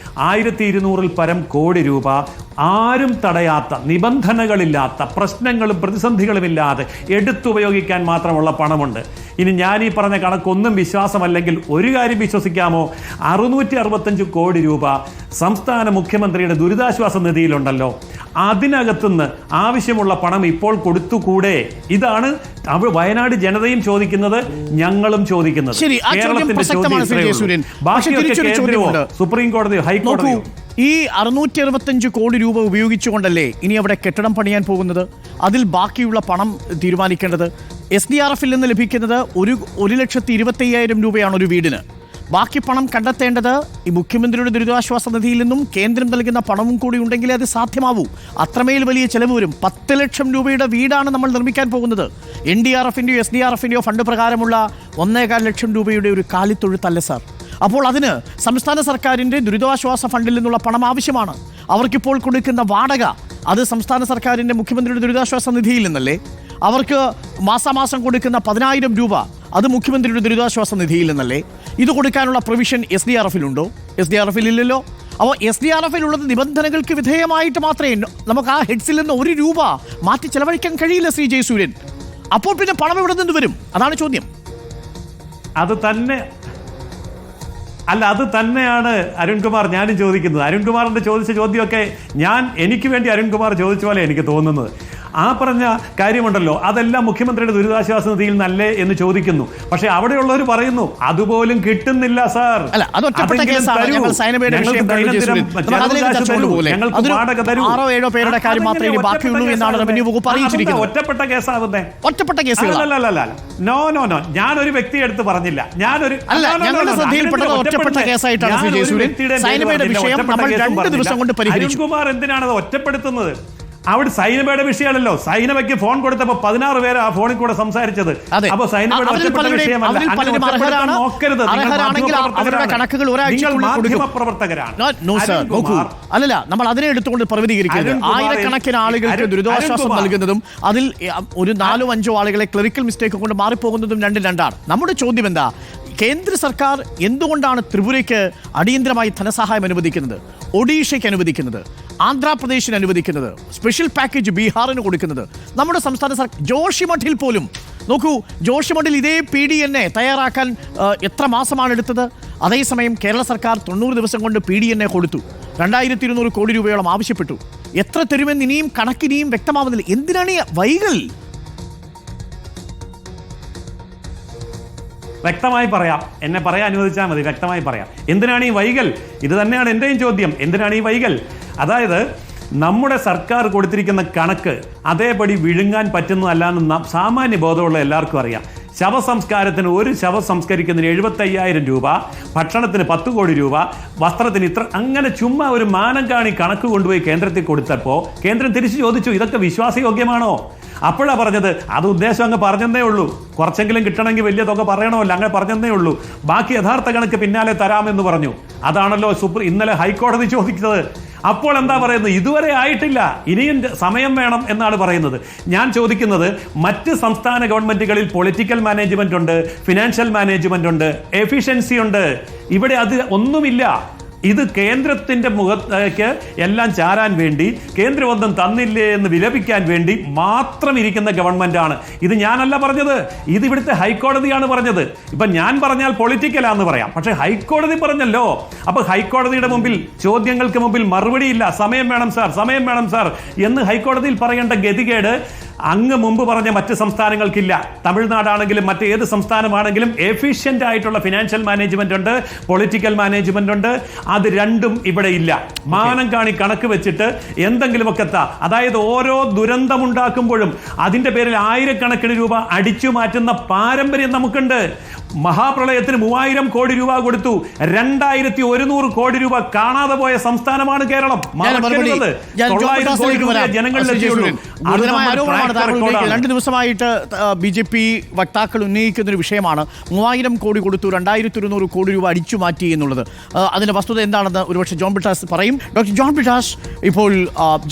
E: 1200-ൽ പരം കോടി രൂപ ആരും തടയാത്ത, നിബന്ധനകളില്ലാത്ത, പ്രശ്നങ്ങളും പ്രതിസന്ധികളുമില്ലാതെ എടുത്തുപയോഗിക്കാൻ മാത്രമുള്ള പണമുണ്ട്. ഇനി ഞാൻ ഈ പറഞ്ഞ കണക്കൊന്നും വിശ്വാസമല്ലെങ്കിൽ ഒരു കാര്യം വിശ്വസിക്കാമോ? 665 കോടി രൂപ സംസ്ഥാന മുഖ്യമന്ത്രിയുടെ ദുരിതാശ്വാസ നിധിയിലുണ്ടല്ലോ. അതിനകത്തുനിന്ന് ആവശ്യമുള്ള പണം ഇപ്പോൾ കൊടുത്തുകൂടെ? ഇതാണ് വയനാട് ജനതയും ചോദിക്കുന്നത്, ഞങ്ങളും ചോദിക്കുന്നത്. കേരളത്തിന്റെ ചോദ്യം ബാക്കിയൊക്കെ കേന്ദ്രമോ സുപ്രീം കോടതിയോ ഹൈക്കോടതിയോ?
B: ഈ 665 കോടി രൂപ ഉപയോഗിച്ചുകൊണ്ടല്ലേ ഇനി അവിടെ കെട്ടിടം പണിയാൻ പോകുന്നത്? അതിൽ ബാക്കിയുള്ള പണം തീരുമാനിക്കേണ്ടത്. SDRFിൽ നിന്ന് ലഭിക്കുന്നത് 1,25,000 രൂപയാണ് ഒരു വീടിന്. ബാക്കി പണം കണ്ടെത്തേണ്ടത് ഈ മുഖ്യമന്ത്രിയുടെ ദുരിതാശ്വാസ നിധിയിൽ നിന്നും കേന്ദ്രം നൽകുന്ന പണവും കൂടി ഉണ്ടെങ്കിലേ അത് സാധ്യമാവൂ. അത്രമേൽ വലിയ ചെലവ് വരും. 10 ലക്ഷം രൂപയുടെ വീടാണ് നമ്മൾ നിർമ്മിക്കാൻ പോകുന്നത്. NDRFിൻ്റെയോ SDRFിൻ്റെയോ ഫണ്ട് പ്രകാരമുള്ള 1.25 ലക്ഷം രൂപയുടെ ഒരു കാലിത്തൊഴുത്തല്ല സാർ. അപ്പോൾ അതിന് സംസ്ഥാന സർക്കാരിൻ്റെ ദുരിതാശ്വാസ ഫണ്ടിൽ നിന്നുള്ള പണം ആവശ്യമാണ്. അവർക്കിപ്പോൾ കൊടുക്കുന്ന വാടക അത് സംസ്ഥാന സർക്കാരിൻ്റെ മുഖ്യമന്ത്രിയുടെ ദുരിതാശ്വാസ നിധിയിൽ നിന്നല്ലേ? അവർക്ക് മാസാമാസം കൊടുക്കുന്ന 10,000 രൂപ അത് മുഖ്യമന്ത്രിയുടെ ദുരിതാശ്വാസ നിധിയിൽ നിന്നല്ലേ? ഇത് കൊടുക്കാനുള്ള പ്രൊവിഷൻ SDRFിലുണ്ടോ? SDRFിൽ ഇല്ലല്ലോ. അപ്പോൾ SDRFിലുള്ളത് നിബന്ധനകൾക്ക് വിധേയമായിട്ട് മാത്രമേ നമുക്ക് ആ ഹെഡ്സിൽ നിന്ന് 1 രൂപ മാറ്റി ചെലവഴിക്കാൻ കഴിയില്ല ശ്രീ ജയസൂര്യൻ. അപ്പോൾ പിന്നെ പണം എവിടെ നിന്ന് വരും? അതാണ് ചോദ്യം.
E: അത് തന്നെയാണ് അരുൺകുമാർ ഞാനും ചോദിക്കുന്നത്. അരുൺകുമാറിന്റെ ചോദിച്ച ചോദ്യമൊക്കെ എനിക്ക് വേണ്ടി അരുൺകുമാർ ചോദിച്ച പോലെ എനിക്ക് തോന്നുന്നത്. ആ പറഞ്ഞ കാര്യമുണ്ടല്ലോ, അതെല്ലാം മുഖ്യമന്ത്രിയുടെ ദുരിതാശ്വാസ നിധിയിൽ നല്ലേ എന്ന് ചോദിക്കുന്നു. പക്ഷെ അവിടെയുള്ളവർ പറയുന്നു അതുപോലും കിട്ടുന്നില്ല സാർ. ഒറ്റപ്പെട്ട കേസാവുന്നേ.
B: ഒറ്റപ്പെട്ട കേസുകളല്ല.
E: നോ, ഞാനൊരു വ്യക്തി എടുത്ത് പറഞ്ഞില്ല. അരുൺകുമാർ എന്തിനാണത് ഒറ്റപ്പെടുത്തുന്നത്? അവിടെ സൈനബയുടെ വിഷയമാണല്ലോ. സൈനബയ്ക്ക് ഫോൺ കൊടുത്തപ്പോ 16 പേര് ആ ഫോണിൽ കൂടെ സംസാരിച്ചത്. അപ്പൊ സൈനബയുടെ ഒറ്റപ്പെട്ട വിഷയമല്ല. നോക്കരുത്.
B: അല്ലല്ല, നമ്മൾ അതിനെ എടുത്തുകൊണ്ട് പ്രതികരിക്കുന്നത്. ആയിരക്കണക്കിന് ആളുകൾക്ക് ദുരിതാശ്വാസം നൽകുന്നതും അതിൽ ഒരു 4-5 ആളുകളെ ക്ലറിക്കൽ മിസ്റ്റേക്ക് കൊണ്ട് മാറിപ്പോകുന്നതും രണ്ടാണ്. നമ്മുടെ ചോദ്യം എന്താ? കേന്ദ്ര സർക്കാർ എന്തുകൊണ്ടാണ് ത്രിപുരയ്ക്ക് അടിയന്തരമായി ധനസഹായം അനുവദിക്കുന്നത്, ഒഡീഷയ്ക്ക് അനുവദിക്കുന്നത്, ആന്ധ്രാപ്രദേശിന് അനുവദിക്കുന്നത്, സ്പെഷ്യൽ പാക്കേജ് ബീഹാറിന് കൊടുക്കുന്നത്? നമ്മുടെ സംസ്ഥാന സർക്കാർ ജോഷിമഠിൽ പോലും നോക്കൂ, ജോഷിമഠിൽ ഇതേ PDNA തയ്യാറാക്കാൻ എത്ര മാസമാണ് എടുത്തത്? അതേസമയം കേരള സർക്കാർ 90 ദിവസം കൊണ്ട് PDNA കൊടുത്തു. 2200 കോടി രൂപയോളം ആവശ്യപ്പെട്ടു. എത്ര തരുമെന്ന് ഇനിയും കണക്കിനിയും വ്യക്തമാവുന്നില്ല. എന്തിനാണ് ഈ വൈകൽ?
E: വ്യക്തമായി പറയാം, എന്നെ പറയാൻ അനുവദിച്ചാൽ മതി. വ്യക്തമായി പറയാം എന്തിനാണ് ഈ വൈകൽ. ഇത് തന്നെയാണ് എൻ്റെയും ചോദ്യം. എന്തിനാണ് ഈ വൈകൽ? അതായത് നമ്മുടെ സർക്കാർ കൊടുത്തിരിക്കുന്ന കണക്ക് അതേപടി വിഴുങ്ങാൻ പറ്റുന്നതല്ലാന്ന് സാമാന്യ ബോധമുള്ള എല്ലാവർക്കും അറിയാം. ശവസംസ്കാരത്തിന് ഒരു ശവം സംസ്കരിക്കുന്നതിന് 75,000 രൂപ, ഭക്ഷണത്തിന് 10 കോടി രൂപ, വസ്ത്രത്തിന് ഇത്ര, അങ്ങനെ ചുമ്മാ ഒരു മാനം കാണി കണക്ക് കൊണ്ടുപോയി കേന്ദ്രത്തിൽ കൊടുത്തപ്പോൾ കേന്ദ്രം തിരിച്ചു ചോദിച്ചു, ഇതൊക്കെ വിശ്വാസയോഗ്യമാണോ? അപ്പോഴാണ് പറഞ്ഞത് അത് ഉദ്ദേശം അങ്ങ് പറഞ്ഞതേ ഉള്ളൂ, കുറച്ചെങ്കിലും കിട്ടണമെങ്കിൽ വലിയ തുക പറയണമല്ലോ, അങ്ങനെ പറഞ്ഞതേ ഉള്ളൂ, ബാക്കി യഥാർത്ഥ കണക്ക് പിന്നാലെ തരാമെന്ന് പറഞ്ഞു. അതാണല്ലോ ഇന്നലെ ഹൈക്കോടതി ചോദിച്ചത്. അപ്പോൾ എന്താ പറയുന്നത്? ഇതുവരെ ആയിട്ടില്ല, ഇനിയും സമയം വേണം എന്നാണ് പറയുന്നത്. ഞാൻ ചോദിക്കുന്നത്, മറ്റ് സംസ്ഥാന ഗവൺമെന്റുകളിൽ പൊളിറ്റിക്കൽ മാനേജ്മെന്റ് ഉണ്ട്, ഫിനാൻഷ്യൽ മാനേജ്മെന്റ് ഉണ്ട്, എഫിഷ്യൻസി ഉണ്ട്. ഇവിടെ അത് ഒന്നുമില്ല. ഇത് കേന്ദ്രത്തിന്റെ മുഖത്തേക്ക് എല്ലാം ചാരാൻ വേണ്ടി, കേന്ദ്രം ഒന്നും തന്നില്ലേ എന്ന് വിലപിക്കാൻ വേണ്ടി മാത്രം ഇരിക്കുന്ന ഗവൺമെന്റാണ്. ഇത് ഞാനല്ല പറഞ്ഞത്, ഇത് ഇവിടുത്തെ ഹൈക്കോടതിയാണ് പറഞ്ഞത്. ഇപ്പൊ ഞാൻ പറഞ്ഞാൽ പൊളിറ്റിക്കലാന്ന് പറയാം, പക്ഷെ ഹൈക്കോടതി പറഞ്ഞല്ലോ. അപ്പൊ ഹൈക്കോടതിയുടെ മുമ്പിൽ ചോദ്യങ്ങൾക്ക് മുമ്പിൽ മറുപടിയില്ല, സമയം വേണം സാർ, സമയം വേണം സാർ എന്ന് ഹൈക്കോടതിയിൽ പറയേണ്ട ഗതികേട് അങ്ങ് മുമ്പ് പറഞ്ഞ മറ്റ് സംസ്ഥാനങ്ങൾക്കില്ല. തമിഴ്നാടാണെങ്കിലും മറ്റേത് സംസ്ഥാനമാണെങ്കിലും എഫിഷ്യന്റ് ആയിട്ടുള്ള ഫിനാൻഷ്യൽ മാനേജ്മെന്റ് ഉണ്ട്, പൊളിറ്റിക്കൽ മാനേജ്മെന്റ് ഉണ്ട്. അത് രണ്ടും ഇവിടെ ഇല്ല. മാനം കാണി കണക്ക് വെച്ചിട്ട് എന്തെങ്കിലുമൊക്കെ അതായത് ഓരോ ദുരന്തമുണ്ടാക്കുമ്പോഴും അതിന്റെ പേരിൽ ആയിരക്കണക്കിന് രൂപ അടിച്ചു മാറ്റുന്ന പാരമ്പര്യം നമുക്കുണ്ട്. മഹാപ്രളയത്തിന് 3000 കോടി രൂപ കൊടുത്തു, 2100 കോടി രൂപ കാണാതെ പോയ സംസ്ഥാനമാണ് കേരളം.
B: രണ്ട് ദിവസമായിട്ട് BJP വക്താക്കൾ ഉന്നയിക്കുന്ന ഒരു വിഷയമാണ് 3000 കോടി കൊടുത്തു, 2100 കോടി രൂപ അടിച്ചു മാറ്റി എന്നുള്ളത്. അതിന്റെ വസ്തുത എന്താണെന്ന് ഒരുപക്ഷെ ജോൺ ബ്രിട്ടാസ് പറയും. ഡോക്ടർ ജോൺ ബ്രിട്ടാസ്, ഇപ്പോൾ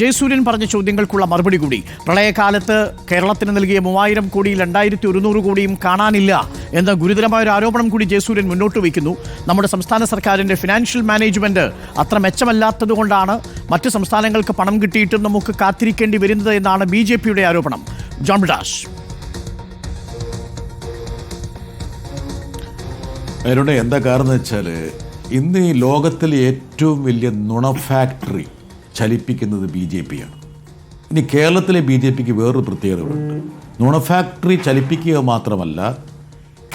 B: ജയസൂര്യൻ പറഞ്ഞ ചോദ്യങ്ങൾക്കുള്ള മറുപടി കൂടി, പ്രളയകാലത്ത് കേരളത്തിന് നൽകിയ 3000 കോടിയിൽ 2100 കോടിയും കാണാനില്ല എന്ന ഗുരുതരമായ ഒരു ആരോപണം കൂടി ജയസൂര്യൻ മുന്നോട്ട് വയ്ക്കുന്നു. നമ്മുടെ സംസ്ഥാന സർക്കാരിന്റെ ഫിനാൻഷ്യൽ മാനേജ്മെന്റ് അത്ര മെച്ചമല്ലാത്തത് കൊണ്ടാണ് മറ്റ് സംസ്ഥാനങ്ങൾക്ക് പണം കിട്ടിയിട്ടും നമുക്ക് കാത്തിരിക്കേണ്ടി വരുന്നത് എന്നാണ് BJPയുടെ ആരോപണം. ജോൺ ബ്രിട്ടാസ്.
D: അതിനോട് എന്താ കാരണം എന്ന് വെച്ചാൽ, ഇന്ന് ഈ ലോകത്തിലെ ഏറ്റവും വലിയ നുണ ഫാക്ടറി ചലിപ്പിക്കുന്നത് BJPയാണ്. ഇനി കേരളത്തിലെ BJPക്ക് വേറൊരു പ്രത്യേകതകളുണ്ട്. നുണ ഫാക്ടറി ചലിപ്പിക്കുക മാത്രമല്ല,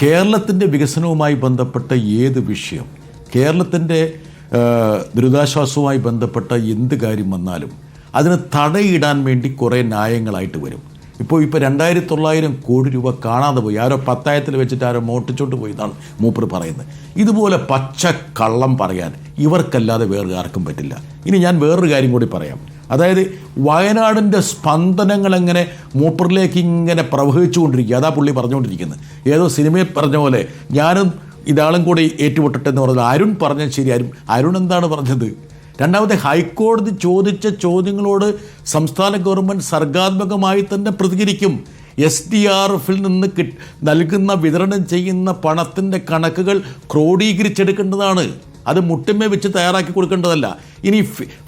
D: കേരളത്തിൻ്റെ വികസനവുമായി ബന്ധപ്പെട്ട ഏത് വിഷയം, കേരളത്തിൻ്റെ ദുരിതാശ്വാസവുമായി ബന്ധപ്പെട്ട എന്ത് കാര്യം വന്നാലും അതിന് തടയിടാൻ വേണ്ടി കുറേ ന്യായങ്ങളായിട്ട് വരും. ഇപ്പോൾ 2900 കോടി രൂപ കാണാതെ പോയി, ആരോ പത്തായത്തിൽ വെച്ചിട്ട് ആരോ മോട്ടിച്ചോണ്ട് പോയി എന്നാണ് മൂപ്പർ പറയുന്നത്. ഇതുപോലെ പച്ച കള്ളം പറയാൻ ഇവർക്കല്ലാതെ വേറെ ആർക്കും പറ്റില്ല. ഇനി ഞാൻ വേറൊരു കാര്യം കൂടി പറയാം. അതായത് വയനാടിൻ്റെ സ്പന്ദനങ്ങൾ എങ്ങനെ മൂപ്പറിലേക്ക് ഇങ്ങനെ പ്രവഹിച്ചുകൊണ്ടിരിക്കുക, അതാ പുള്ളി പറഞ്ഞുകൊണ്ടിരിക്കുന്നത്. ഏതോ സിനിമയിൽ പറഞ്ഞ പോലെ ഞാനും ഇതാളും കൂടി ഏറ്റുമുട്ടട്ടെ എന്ന് പറഞ്ഞത് അരുൺ പറഞ്ഞത് ശരി. അരുൺ എന്താണ് പറഞ്ഞത്? രണ്ടാമത്തെ, ഹൈക്കോടതി ചോദിച്ച ചോദ്യങ്ങളോട് സംസ്ഥാന ഗവൺമെൻറ് സർഗാത്മകമായി തന്നെ പ്രതികരിക്കും. SDRFിൽ നിന്ന് നൽകുന്ന വിതരണം ചെയ്യുന്ന പണത്തിൻ്റെ കണക്കുകൾ ക്രോഡീകരിച്ചെടുക്കേണ്ടതാണ്. അത് മുട്ടുമേ വെച്ച് തയ്യാറാക്കി കൊടുക്കേണ്ടതല്ല. ഇനി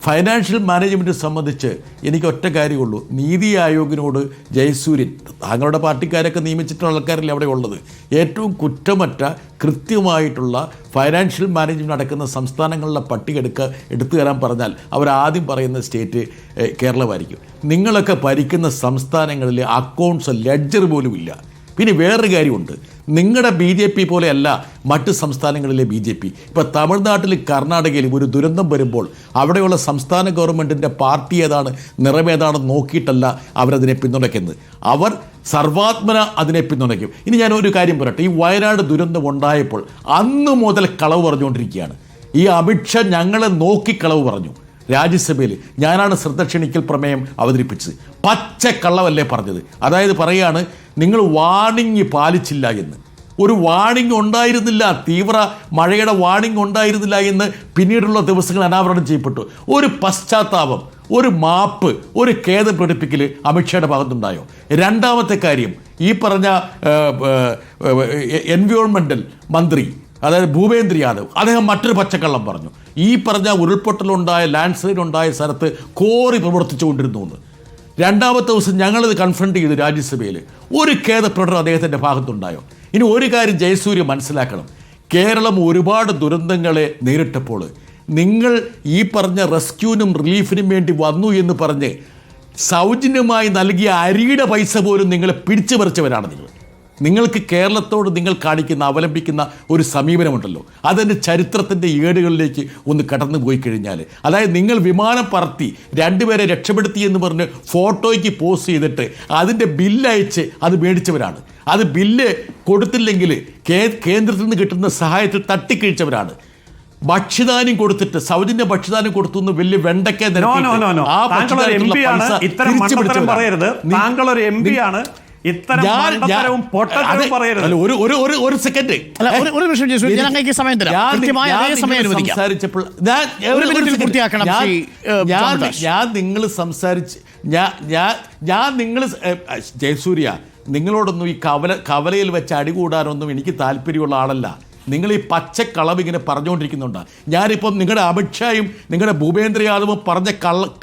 D: ഫൈനാൻഷ്യൽ മാനേജ്മെൻറ്റ് സംബന്ധിച്ച് എനിക്ക് ഒറ്റ കാര്യമുള്ളൂ, നീതി ആയോഗിനോട് ജയസൂര്യൻ, താങ്കളുടെ പാർട്ടിക്കാരൊക്കെ നിയമിച്ചിട്ടുള്ള ആൾക്കാരല്ലേ അവിടെ ഉള്ളത്, ഏറ്റവും കുറ്റമറ്റ കൃത്യമായിട്ടുള്ള ഫൈനാൻഷ്യൽ മാനേജ്മെൻറ്റ് നടക്കുന്ന സംസ്ഥാനങ്ങളിലെ പട്ടിക എടുത്തു തരാൻ പറഞ്ഞാൽ അവരാദ്യം പറയുന്ന സ്റ്റേറ്റ് കേരളമായിരിക്കും. നിങ്ങളൊക്കെ ഭരിക്കുന്ന സംസ്ഥാനങ്ങളിലെ അക്കൗണ്ട്സ് ലെഡ്ജർ പോലും ഇല്ല. പിന്നെ വേറൊരു കാര്യമുണ്ട്, നിങ്ങളുടെ BJP പോലെയല്ല മറ്റ് സംസ്ഥാനങ്ങളിലെ BJP. ഇപ്പോൾ തമിഴ്നാട്ടിലും കർണാടകയിലും ഒരു ദുരന്തം വരുമ്പോൾ അവിടെയുള്ള സംസ്ഥാന ഗവൺമെൻറ്റിൻ്റെ പാർട്ടി ഏതാണ്, നിറമേതാണെന്ന് നോക്കിയിട്ടല്ല അവരതിനെ പിന്തുണയ്ക്കുന്നത്. അവർ സർവാത്മന അതിനെ പിന്തുണയ്ക്കും. ഇനി ഞാനൊരു കാര്യം പറയട്ടെ, ഈ വയനാട് ദുരന്തം ഉണ്ടായപ്പോൾ അന്ന് മുതൽ കളവ് പറഞ്ഞുകൊണ്ടിരിക്കുകയാണ്. ഈ അമിത്ഷാ ഞങ്ങളെ നോക്കി കളവ് പറഞ്ഞു. രാജ്യസഭയിൽ ഞാനാണ് ശ്രദ്ധ ക്ഷണിക്കൽ പ്രമേയം അവതരിപ്പിച്ചത്. പച്ച കള്ളവല്ലേ പറഞ്ഞത്. അതായത് പറയാണ്, നിങ്ങൾ വാണിംഗ് പാലിച്ചില്ല എന്ന്. ഒരു വാണിംഗ് ഉണ്ടായിരുന്നില്ല, തീവ്ര മഴയുടെ വാണിംഗ് ഉണ്ടായിരുന്നില്ല എന്ന് പിന്നീടുള്ള ദിവസങ്ങൾ അനാവരണം ചെയ്യപ്പെട്ടു. ഒരു പശ്ചാത്താപം, ഒരു മാപ്പ്, ഒരു ഖേദം പ്രകടിപ്പിക്കൽ അമിത്ഷായുടെ ഭാഗത്തുണ്ടായോ? രണ്ടാമത്തെ കാര്യം, ഈ പറഞ്ഞ എൻവയോൺമെൻ്റൽ മന്ത്രി, അതായത് ഭൂപേന്ദ്ര യാദവ്, അദ്ദേഹം മറ്റൊരു പച്ചക്കള്ളം പറഞ്ഞു. ഈ പറഞ്ഞ ഉരുൾപൊട്ടലുണ്ടായ, ലാൻഡ് സ്ലൈഡ് ഉണ്ടായ സ്ഥലത്ത് കോറി പ്രവർത്തിച്ചു കൊണ്ടിരുന്നു എന്ന്. രണ്ടാമത്തെ ദിവസം ഞങ്ങളിത് കൺഫ്രണ്ട് ചെയ്തു രാജ്യസഭയിൽ. ഒരു ഖേദപ്രകടനം അദ്ദേഹത്തിൻ്റെ ഭാഗത്തുണ്ടായോ? ഇനി ഒരു കാര്യം ജയസൂര്യ മനസ്സിലാക്കണം, കേരളം ഒരുപാട് ദുരന്തങ്ങളെ നേരിട്ടപ്പോൾ നിങ്ങൾ ഈ പറഞ്ഞ റെസ്ക്യൂവിനും റിലീഫിനും വേണ്ടി വന്നു എന്ന് പറഞ്ഞ് സൗജന്യമായി നൽകിയ അരിയുടെ പൈസ പോലും നിങ്ങളെ പിടിച്ചു പറിച്ചവരാണ് നിങ്ങൾ. നിങ്ങൾക്ക് കേരളത്തോട് നിങ്ങൾ കാണിക്കുന്ന, അവലംബിക്കുന്ന ഒരു സമീപനമുണ്ടല്ലോ, അതിൻ്റെ ചരിത്രത്തിൻ്റെ ഏടുകളിലേക്ക് ഒന്ന് കടന്നു പോയി കഴിഞ്ഞാൽ, അതായത് നിങ്ങൾ വിമാനം പറത്തി 2 പേരെ രക്ഷപ്പെടുത്തി എന്ന് പറഞ്ഞ് ഫോട്ടോയ്ക്ക് പോസ്റ്റ് ചെയ്തിട്ട് അതിൻ്റെ ബില്ലയച്ച് അത് മേടിച്ചവരാണ്. അത് ബില്ല് കൊടുത്തില്ലെങ്കിൽ കേന്ദ്രത്തിൽ നിന്ന് കിട്ടുന്ന സഹായത്തിൽ തട്ടിക്കഴിച്ചവരാണ്. ഭക്ഷ്യധാന്യം കൊടുത്തിട്ട് സൗജന്യ ഭക്ഷ്യധാന്യം കൊടുത്തു എന്ന് വലിയ വെണ്ടയ്ക്ക
E: താങ്കളൊരു എം പി ആണ്, ഇത്തരം മണ്ടത്തരം പറയരുത്. താങ്കളൊരു എം പി ആണ്, ഇത്തരം മണ്ടത്തരവും പൊട്ടത്തരവും പറയരുത്.
D: ഒരു സെക്കൻഡ്,
B: ഒരു നിമിഷം ജയസൂര്യൻ, ഞാൻ അങ്ങേക്ക് സമയം തരാം. കൃത്യമായ അതേ സമയം അനുവദിക്കാം.
D: സംസാരിച്ചപ്പോൾ ഞാൻ നിങ്ങൾ സംസാരിച്ച് ഞാൻ നിങ്ങൾ ജയസൂര്യ, നിങ്ങളോടൊന്നും ഈ കവലയിൽ വെച്ച് അടികൂടാനൊന്നും എനിക്ക് താല്പര്യമുള്ള ആളല്ല. നിങ്ങൾ ഈ പച്ചക്കളവ് ഇങ്ങനെ പറഞ്ഞുകൊണ്ടിരിക്കുന്നുണ്ട്. ഞാനിപ്പം നിങ്ങളുടെ അമിത്ഷായും നിങ്ങളുടെ ഭൂപേന്ദ്ര യാദവും പറഞ്ഞ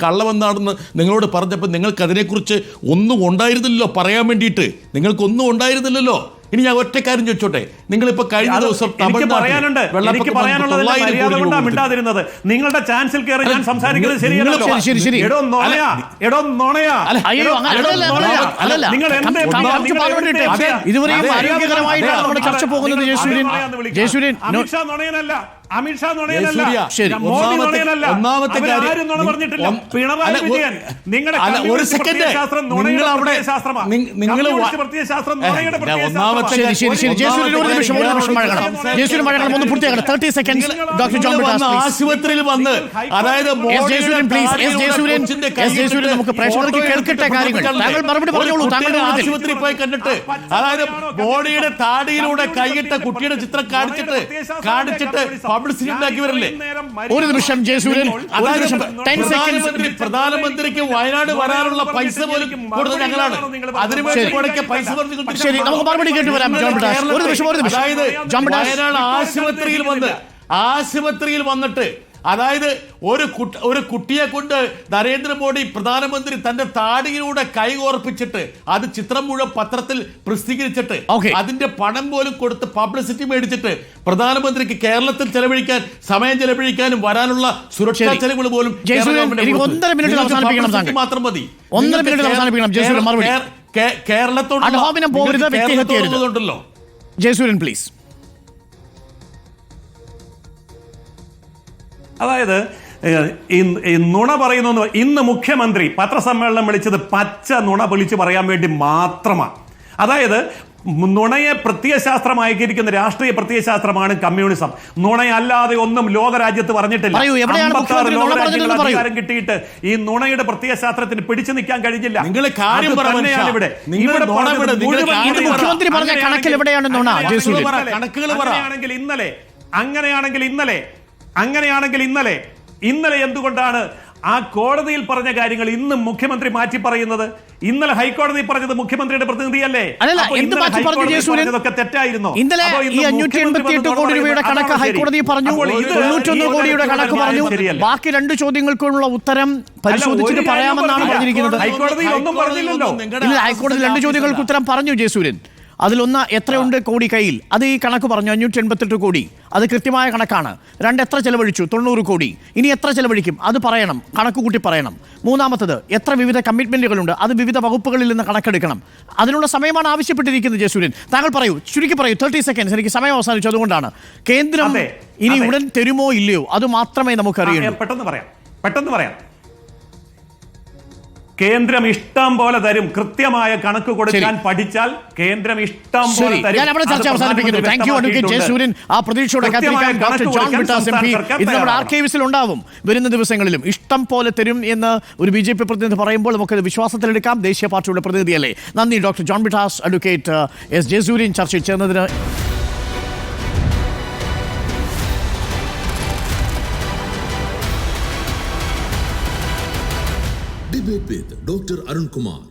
D: കള്ളമെന്നാണെന്ന് നിങ്ങളോട് പറഞ്ഞപ്പോൾ നിങ്ങൾക്ക് അതിനെക്കുറിച്ച് ഒന്നും ഉണ്ടായിരുന്നില്ലല്ലോ പറയാൻ വേണ്ടിയിട്ട്. നിങ്ങൾക്കൊന്നും ഉണ്ടായിരുന്നില്ലല്ലോ. ഇനി ഞാൻ ഒറ്റ കാര്യം ചോദിച്ചോട്ടെ, നിങ്ങളിപ്പോ കഴിഞ്ഞ ദിവസം
E: മിണ്ടാതിരുന്നത് നിങ്ങളുടെ ചാൻസിൽ കയറി ഞാൻ സംസാരിക്കുന്നത് ശരിയല്ലോ.
B: ചർച്ച പോകുന്നത് ജയസൂര്യൻ
E: അമിത്ഷാ നുണയനല്ല, മോദി നുണയനല്ല, അവരാരും നുണ പറഞ്ഞിട്ടില്ല. പിണറായി വിജയൻ നിങ്ങളുടെ പ്രത്യയശാസ്ത്രം നുണയുടെ പ്രത്യയശാസ്ത്രമാണ്.
D: ആശുപത്രിയിൽ വന്ന്, അതായത് ആശുപത്രി പോയി കണ്ടിട്ട്, അതായത് മോഡിയുടെ താടിയിലൂടെ കൈയിട്ട കുട്ടിയുടെ ചിത്രം കാണിച്ചിട്ട് പബ്ലിസിറ്റി ഉണ്ടാക്കിയവരല്ലേ?
B: ഒരു നിമിഷം ജയസൂര്യൻ,
D: പ്രധാനമന്ത്രിക്ക് വയനാട് വരാനുള്ള പൈസ പോലും കൊടുത്തത് ഞങ്ങളാണ്. അതിനുവേണ്ടി മുടക്കിയ പൈസ
B: ശരി, നമുക്ക് മറുപടി കേട്ട് വരാം.
D: അതായത് വയനാട് ആശുപത്രിയിൽ വന്നിട്ട്, അതായത് ഒരു കുട്ടിയെ കൊണ്ട് നരേന്ദ്രമോദി പ്രധാനമന്ത്രി തന്റെ താടിയിലൂടെ കൈകോർപ്പിച്ചിട്ട് അത് ചിത്രം മുഴുവൻ പത്രത്തിൽ പ്രസിദ്ധീകരിച്ചിട്ട് അതിന്റെ പണം പോലും കൊടുത്ത് പബ്ലിസിറ്റി മേടിച്ചിട്ട് പ്രധാനമന്ത്രിക്ക് കേരളത്തിൽ സമയം ചെലവഴിക്കാനും വരാനുള്ള സുരക്ഷാ ചെലവുകൾ പോലും മാത്രം മതി. കേരളത്തോടുണ്ടല്ലോ.
B: ജയസൂര്യൻ പ്ലീസ്.
E: അതായത് ഈ നുണ പറയുന്നു. ഇന്ന് മുഖ്യമന്ത്രി പത്രസമ്മേളനം വിളിച്ചത് പച്ച നുണ വിളിച്ച് പറയാൻ വേണ്ടി മാത്രമാണ്. അതായത് നുണയെ പ്രത്യയശാസ്ത്രമാക്കിയിരിക്കുന്ന രാഷ്ട്രീയ പ്രത്യയശാസ്ത്രമാണ് കമ്മ്യൂണിസം. നുണയല്ലാതെ ഒന്നും ലോകരാജ്യത്ത് പറഞ്ഞിട്ടില്ല. അധികാരം കിട്ടിയിട്ട് ഈ നുണയുടെ പ്രത്യയശാസ്ത്രത്തിന് പിടിച്ചു നിൽക്കാൻ കഴിഞ്ഞില്ല. അങ്ങനെയാണെങ്കിൽ ഇന്നലെ എന്തുകൊണ്ടാണ് ആ കോടതിയിൽ പറഞ്ഞ കാര്യങ്ങൾ ഇന്ന് മുഖ്യമന്ത്രി മാറ്റി പറയുന്നത്? ഇന്നലെ ഹൈക്കോടതി പറഞ്ഞത് മുഖ്യമന്ത്രിയുടെ പ്രതിനിധിയല്ലേ? ഇതൊക്കെ തെറ്റായിരുന്നു.
B: ഇന്നലെ ഈ 588 കോടി രൂപയുടെ കണക്ക് ഹൈക്കോടതി പറഞ്ഞു, 91 കോടിയുടെ കണക്ക് പറഞ്ഞു. ബാക്കി 2 ചോദ്യങ്ങൾക്കുള്ള ഉത്തരം പരിശോധിച്ചിട്ട് പറയാമെന്നാണ് പറഞ്ഞിരിക്കുന്നത്.
E: ഹൈക്കോടതിയിൽ ഒന്നും പറഞ്ഞില്ലല്ലോ.
B: ഹൈക്കോടതി 2 ചോദ്യങ്ങൾക്ക് ഉത്തരം പറഞ്ഞു ജയസൂര്യൻ. അതിലൊന്ന് എത്രയുണ്ട് കോടി കയ്യിൽ, അത് ഈ കണക്ക് പറഞ്ഞു 588 കോടി, അത് കൃത്യമായ കണക്കാണ്. 2 എത്ര ചെലവഴിച്ചു? 90 കോടി. ഇനി എത്ര ചെലവഴിക്കും അത് പറയണം, കണക്ക് കൂട്ടി പറയണം. മൂന്നാമത്തത് എത്ര വിവിധ കമ്മിറ്റ്മെന്റുകളുണ്ട്, അത് വിവിധ വകുപ്പുകളിൽ നിന്ന് കണക്കെടുക്കണം. അതിനുള്ള സമയമാണ് ആവശ്യപ്പെട്ടിരിക്കുന്നത്. ജയസൂര്യൻ താങ്കൾ പറയൂ, ചുരുക്കി പറയൂ. 30 സെക്കൻഡ്സ്. എനിക്ക് സമയം അവസാനിച്ചു, അതുകൊണ്ടാണ്. കേന്ദ്രം ഇനി ഉടൻ തരുമോ ഇല്ലയോ അത് മാത്രമേ നമുക്കറിയൂ.
E: പെട്ടെന്ന് പറയാം. കേന്ദ്രം ഇഷ്ടം പോലെ തരും. കൃത്യമായ കണക്ക് കൊടുക്കാൻ പഠിച്ചാൽ കേന്ദ്രം ഇഷ്ടം പോലെ തരും.
B: ഞാൻ അവിടെ ചർച്ച അവസാനിപ്പിക്കുന്നു. Thank you advocate Jayasuryan. ആ പ്രതീക്ഷയോടെ ഡോക്ടർ ജോൺ ബ്രിട്ടാസ് MP ഇത് നമ്മുടെ ആർക്കൈവ്സിൽ ഉണ്ടാവും വരുന്ന ദിവസങ്ങളിലും. ഇഷ്ടം പോലെ തരും എന്ന് ഒരു BJP പ്രതിനിധി പറയുമ്പോൾ നമുക്കത് വിശ്വാസത്തിലെടുക്കാം. ദേശീയ പാർട്ടിയുടെ പ്രതിനിധിയല്ലേ. നന്ദി doctor John Brittas, advocate S Jayasuryan ചർച്ചയിൽ ചേർന്നതിന്.
A: Debate with Dr. Arun Kumar.